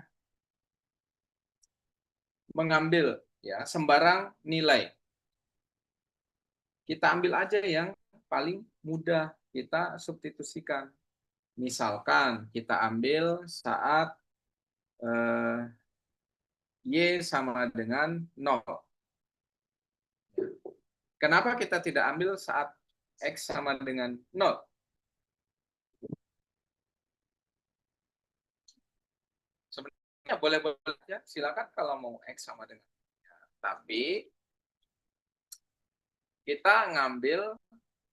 mengambil ya sembarang nilai. Kita ambil aja yang paling mudah kita substitusikan. Misalkan kita ambil saat Y sama dengan 0. Kenapa kita tidak ambil saat X sama dengan 0? Sebenarnya boleh-boleh aja, silakan kalau mau X sama dengan. Tapi kita ngambil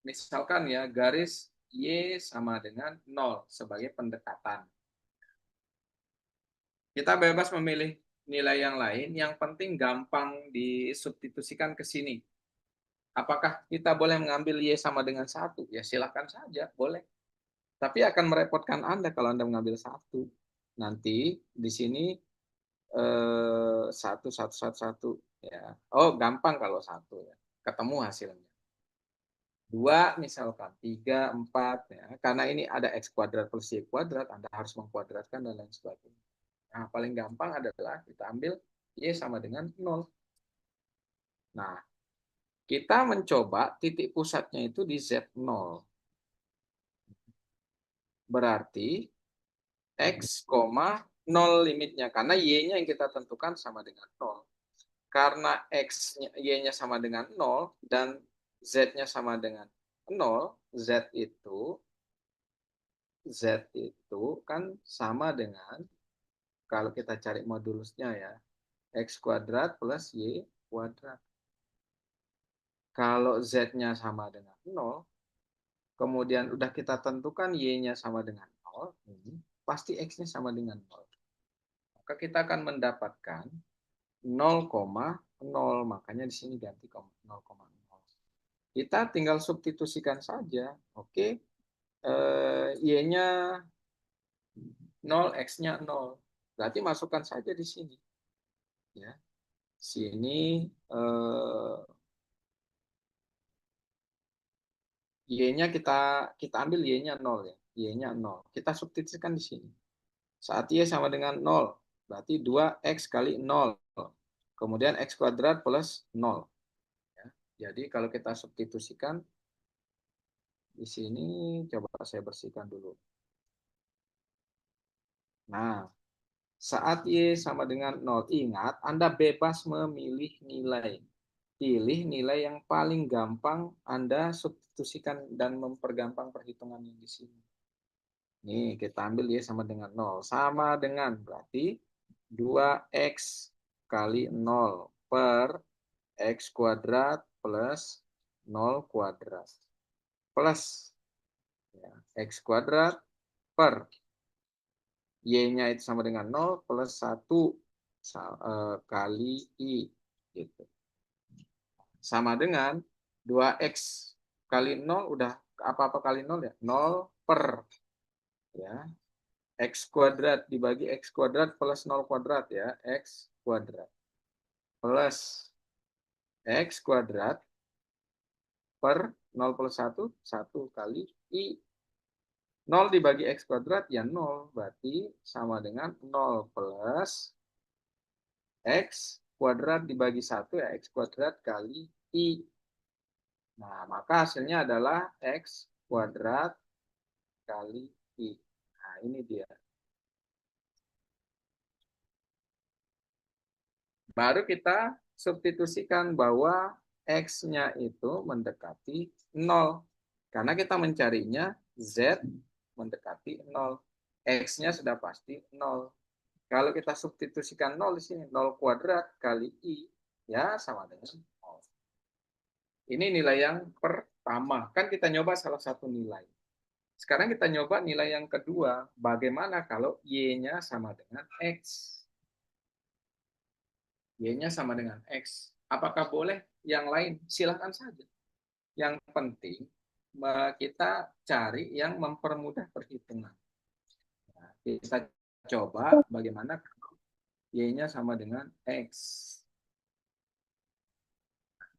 misalkan ya garis Y sama dengan 0 sebagai pendekatan. Kita bebas memilih nilai yang lain, yang penting gampang disubstitusikan ke sini. Apakah kita boleh mengambil Y sama dengan 1? Ya silakan saja, boleh. Tapi akan merepotkan Anda kalau Anda mengambil 1. Nanti di sini 1, 1, 1, 1. Ya. Oh, gampang kalau 1. Ya. Ketemu hasilnya. 2 misalkan, 3, 4. Ya. Karena ini ada X kuadrat plus Y kuadrat, Anda harus mengkuadratkan dan lain sebagainya. Nah, paling gampang adalah kita ambil Y sama dengan 0. Nah, Kita mencoba titik pusatnya itu di Z0. Berarti X, 0 limitnya. Karena Y-nya yang kita tentukan sama dengan 0. Karena X-nya, Y-nya sama dengan 0, dan Z-nya sama dengan 0, Z itu kan sama dengan, kalau kita cari modulusnya ya, X kuadrat plus Y kuadrat. Kalau Z-nya sama dengan 0, kemudian udah kita tentukan Y-nya sama dengan 0, pasti X-nya sama dengan 0. Maka kita akan mendapatkan 0,0, makanya di sini ganti 0,0. Kita tinggal substitusikan saja. Oke, Y-nya 0, X-nya 0. Berarti masukkan saja di sini. Ya. Sini Y-nya kita ambil Y-nya 0 ya. Y-nya 0. Kita substitusikan di sini. Saat Y sama dengan 0, berarti 2X kali 0. Kemudian X kuadrat plus 0. Ya. Jadi kalau kita substitusikan, di sini coba saya bersihkan dulu. Nah, saat Y sama dengan 0, ingat Anda bebas memilih nilai. Pilih nilai yang paling gampang Anda substitusikan dan mempergampang perhitungan yang di sini. Nih, kita ambil Y sama dengan 0. Sama dengan berarti 2X kali 0 per X kuadrat plus 0 kuadrat. Plus ya, X kuadrat per Y-nya itu sama dengan 0 plus 1 kali I. Gitu. Sama dengan 2X kali 0, udah apa-apa kali 0 ya? 0 per ya, X kuadrat dibagi X kuadrat plus 0 kuadrat ya. X kuadrat plus X kuadrat per 0 plus 1, 1 kali I. 0 dibagi X kuadrat ya 0. Berarti sama dengan 0 plus X kuadrat dibagi 1 ya X kuadrat kali I. Nah, maka hasilnya adalah X kuadrat kali I. Nah, ini dia. Baru kita substitusikan bahwa X-nya itu mendekati 0. Karena kita mencarinya Z mendekati 0. X-nya sudah pasti 0. Kalau kita substitusikan 0 di sini, 0 kuadrat kali I, ya sama dengan 0. Ini nilai yang pertama. Kan kita nyoba salah satu nilai. Sekarang kita nyoba nilai yang kedua. Bagaimana kalau Y-nya sama dengan X? Y-nya sama dengan X. Apakah boleh yang lain? Silahkan saja. Yang penting kita cari yang mempermudah perhitungan. Nah, kita coba bagaimana kalau Y-nya sama dengan X.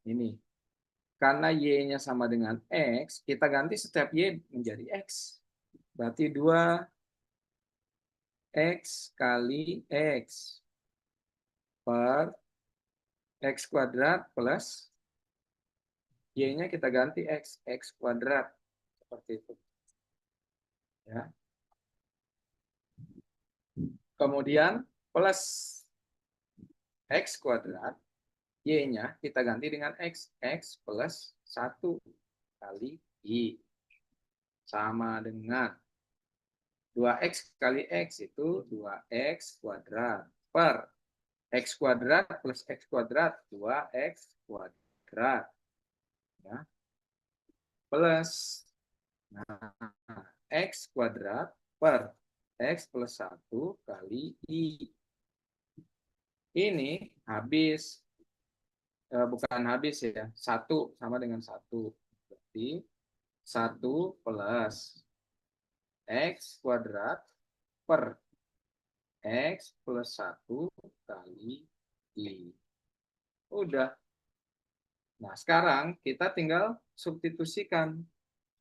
Ini. Karena Y-nya sama dengan X, kita ganti setiap Y menjadi X. Berarti 2X kali X per X kuadrat plus Y-nya kita ganti X, X kuadrat. Seperti itu. Ya. Kemudian plus X kuadrat, Y-nya kita ganti dengan X, X plus 1 kali I. Sama dengan 2X kali X itu 2X kuadrat per X kuadrat plus X kuadrat 2X kuadrat. Ya. Plus nah, X kuadrat per X plus 1 kali I. Ini habis, bukan habis ya, 1 sama dengan 1. Berarti 1 plus X kuadrat per X plus 1 kali I. Udah. Nah, sekarang kita tinggal substitusikan.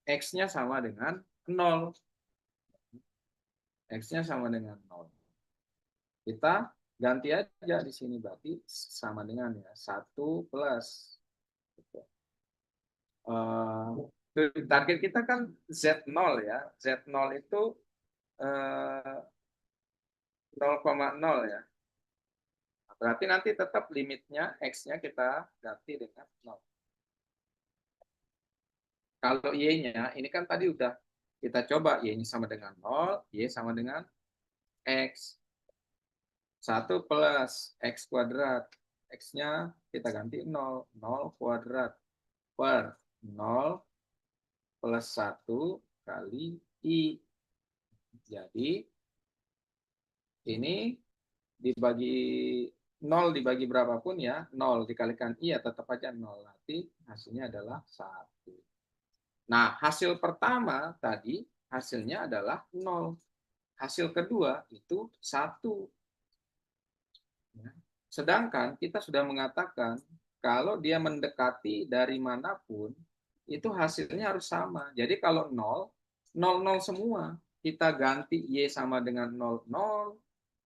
X-nya sama dengan 0. X-nya sama dengan 0. Kita ganti aja di sini, berarti sama dengan ya 1 plus target kita kan Z0 ya. Z0 itu 0,0 ya. Berarti nanti tetap limitnya X-nya kita ganti dengan 0. Kalau Y-nya, ini kan tadi udah kita coba Y-nya sama dengan 0, Y sama dengan X. 1 plus X kuadrat. X-nya kita ganti 0. 0 kuadrat per 0 plus 1 kali I. Jadi, ini dibagi 0 dibagi berapapun ya, 0 dikalikan I ya tetap aja 0. Nanti hasilnya adalah 1. Nah, hasil pertama tadi hasilnya adalah 0. Hasil kedua itu 1. Ya. Sedangkan kita sudah mengatakan kalau dia mendekati dari manapun, itu hasilnya harus sama. Jadi kalau 0, 0, 0 semua. Kita ganti Y sama dengan 0, 0.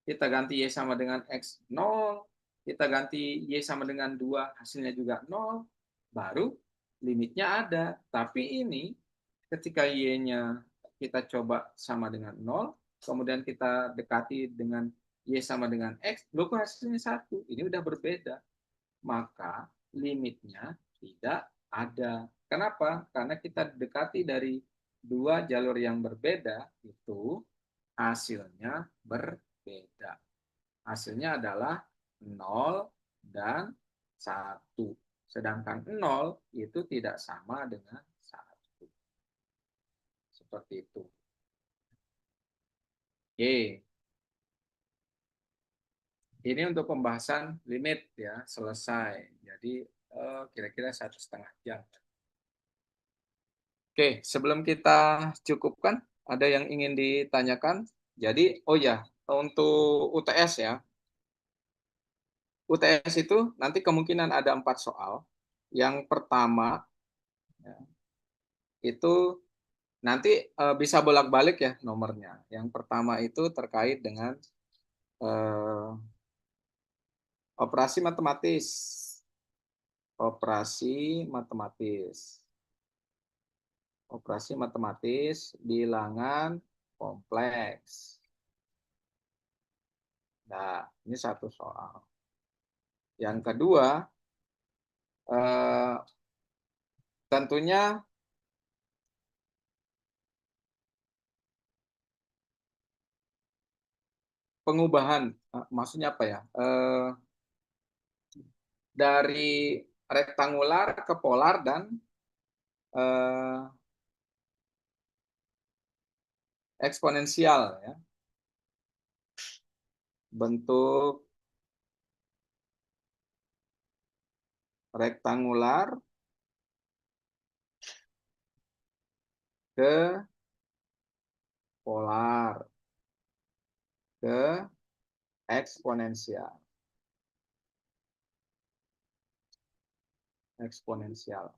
Kita ganti Y sama dengan X 0. Kita ganti Y sama dengan 2, hasilnya juga 0. Baru limitnya ada. Tapi ini ketika Y-nya kita coba sama dengan 0, kemudian kita dekati dengan Y sama dengan X, loh kok hasilnya 1. Ini udah berbeda. Maka limitnya tidak ada. Kenapa? Karena kita dekati dari dua jalur yang berbeda, itu hasilnya berbeda. Hasilnya adalah 0 dan 1. Sedangkan 0 itu tidak sama dengan 1. Seperti itu. Oke. Ini untuk pembahasan limit ya, selesai. Jadi kira-kira 1,5 jam. Oke, sebelum kita cukupkan, ada yang ingin ditanyakan? Jadi, oh ya, untuk UTS ya. UTS itu nanti kemungkinan ada 4 soal. Yang pertama ya, itu nanti bisa bolak-balik ya nomornya. Yang pertama itu terkait dengan eh, operasi matematis. Operasi matematis. Operasi matematis bilangan kompleks. Nah, ini satu soal. Yang kedua, tentunya pengubahan, maksudnya apa ya? Dari rektangular ke polar dan eksponensial ya. Bentuk rektangular ke polar ke eksponensial. Eksponensial.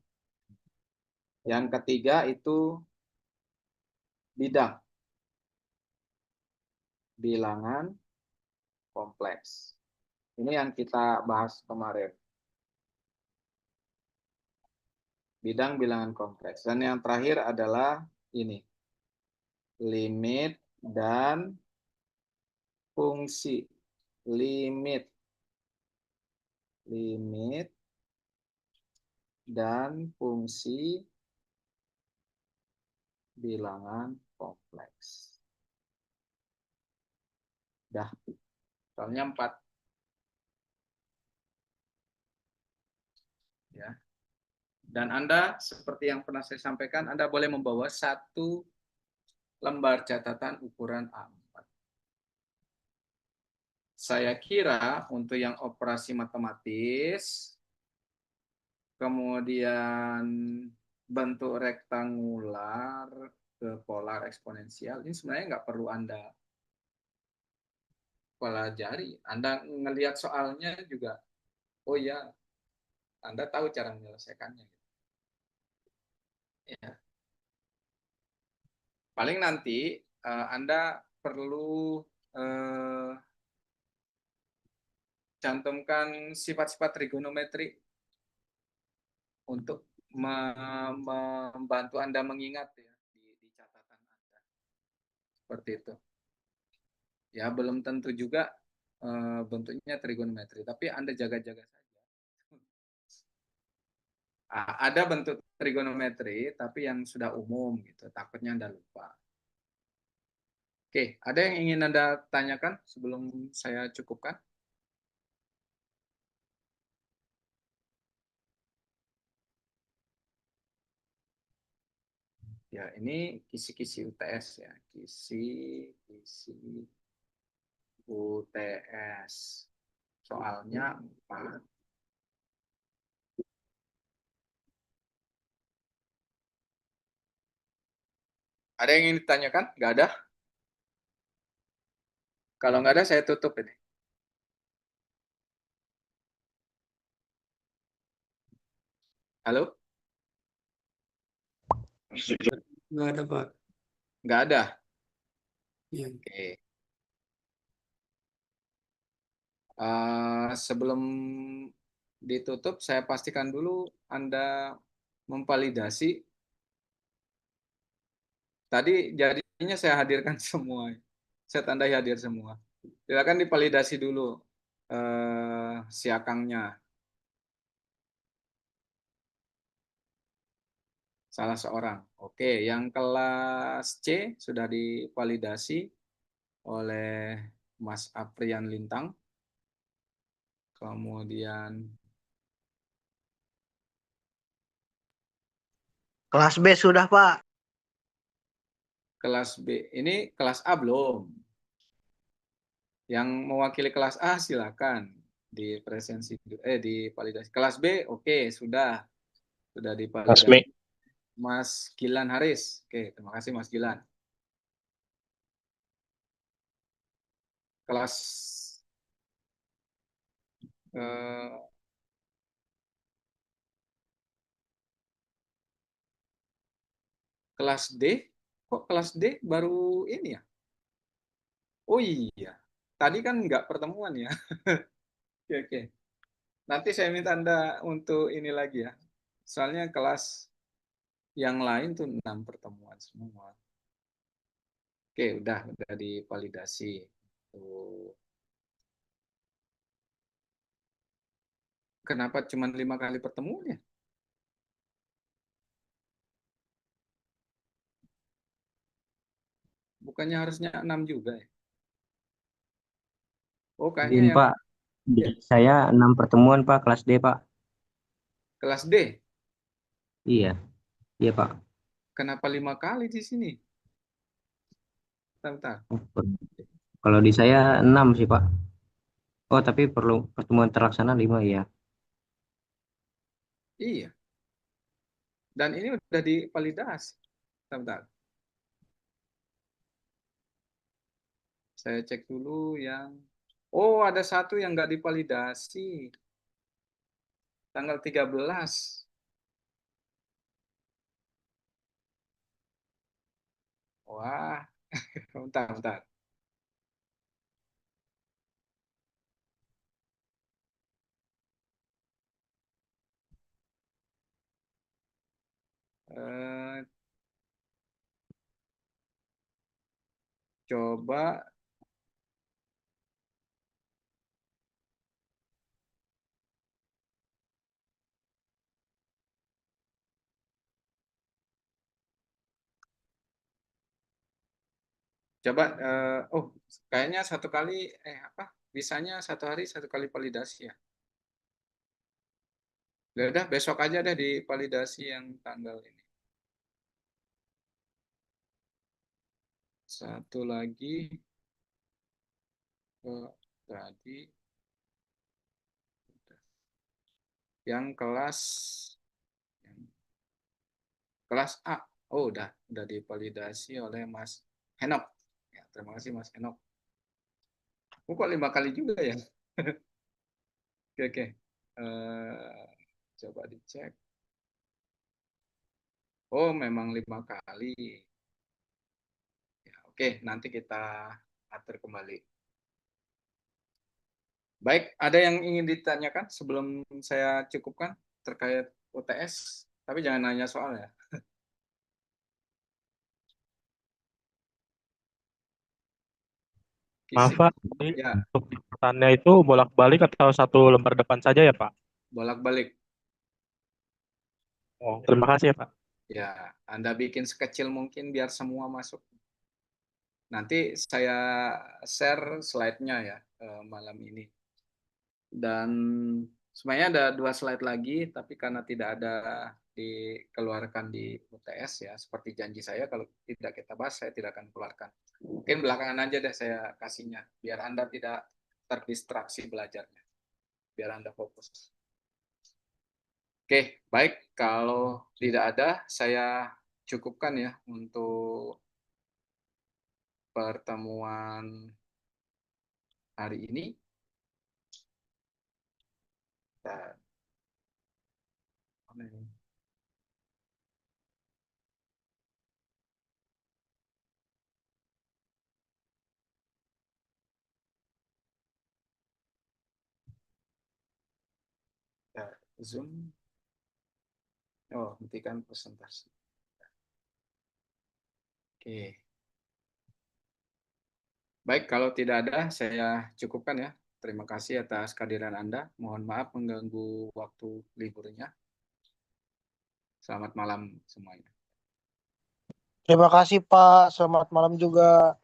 Yang ketiga itu bidang. Bilangan kompleks. Ini yang kita bahas kemarin. Bidang bilangan kompleks. Dan yang terakhir adalah ini. Limit dan fungsi. Limit. Limit dan fungsi bilangan kompleks. Dah. Soalnya 4. Ya. Dan Anda, seperti yang pernah saya sampaikan, Anda boleh membawa 1 lembar catatan ukuran A4. Saya kira untuk yang operasi matematis, kemudian bentuk rektangular ke polar eksponensial, ini sebenarnya nggak perlu Anda pelajari. Anda ngelihat soalnya juga, oh ya, Anda tahu cara menyelesaikannya. Ya. Paling nanti Anda perlu cantumkan sifat-sifat trigonometri untuk membantu Anda mengingat ya di catatan Anda. Seperti itu. Ya, belum tentu juga bentuknya trigonometri, tapi Anda jaga-jaga saja. Ada bentuk trigonometri, tapi yang sudah umum gitu. Takutnya Anda lupa. Oke, ada yang ingin Anda tanyakan sebelum saya cukupkan? Ya, ini kisi-kisi UTS ya. Kisi UTS. Soalnya 4. Ada yang ingin ditanyakan? Nggak ada? Kalau nggak ada, saya tutup ini. Halo? Nggak ada, Pak. Nggak ada? Ya. Oke. Sebelum ditutup, saya pastikan dulu Anda memvalidasi. Tadi jadinya saya hadirkan semua. Saya tandai hadir semua. Silakan divalidasi dulu siakangnya. Salah seorang. Oke, yang kelas C sudah divalidasi oleh Mas Aprian Lintang. Kemudian Kelas B sudah, Pak. kelas B. Ini kelas A belum. Yang mewakili kelas A silakan di presensi di validasi. Kelas B oke, sudah Kelas B. divalidasi. Mas Gilan Haris. Oke, terima kasih Mas Gilan. Kelas eh, kelas D, kok kelas D baru ini ya? Oh iya, tadi kan nggak pertemuan ya. Oke, oke. Nanti saya minta Anda untuk ini lagi ya. Soalnya kelas yang lain tuh 6 pertemuan semua. Oke, udah divalidasi. Tuh. Kenapa cuma 5 kali pertemuan ya? Bukannya harusnya 6 juga ya? Oh, kayaknya Izin yang Pak, ya, saya 6 pertemuan Pak, kelas D Pak. kelas D. Iya, iya Pak. Kenapa 5 kali di sini? Bentar, bentar. Kalau di saya 6 sih Pak. Oh tapi perlu pertemuan terlaksana 5 ya. Iya, dan ini udah divalidasi. Bentar, bentar. Saya cek dulu yang... Oh, ada satu yang nggak divalidasi. Tanggal 13. Wah, bentar, bentar. Eh, coba coba oh kayaknya satu kali apa bisanya satu hari satu kali validasi ya. Ya udah besok aja deh di validasi yang tanggal ini. Satu lagi tadi yang kelas A. Oh, udah divalidasi oleh Mas Henok. Ya, terima kasih Mas Henok. Oh, kok 5 kali juga ya? Oke, oke. Coba dicek. Oh, memang 5 kali. Ya, oke, nanti kita atur kembali. Baik, ada yang ingin ditanyakan sebelum saya cukupkan terkait UTS? Tapi jangan nanya soal ya. Maaf Kisi. Pak, ini Ya, untuk catatannya itu bolak-balik atau satu lembar depan saja ya Pak? bolak-balik. Oh, terima kasih ya Pak. Ya, Anda bikin sekecil mungkin biar semua masuk. Nanti saya share slide-nya ya malam ini. Dan sebenarnya ada 2 slide lagi, tapi karena tidak ada dikeluarkan di UTS ya, seperti janji saya kalau tidak kita bahas, saya tidak akan keluarkan. Mungkin belakangan aja deh saya kasihnya, biar Anda tidak terdistraksi belajarnya, biar Anda fokus. Oke, baik. Kalau tidak ada, saya cukupkan ya untuk pertemuan hari ini. Dan, ya, Zoom. Oh, hentikan presentasi. Oke. Baik, kalau tidak ada, saya cukupkan ya. Terima kasih atas kehadiran Anda. Mohon maaf mengganggu waktu liburnya. Selamat malam semuanya. Terima kasih Pak. Selamat malam juga.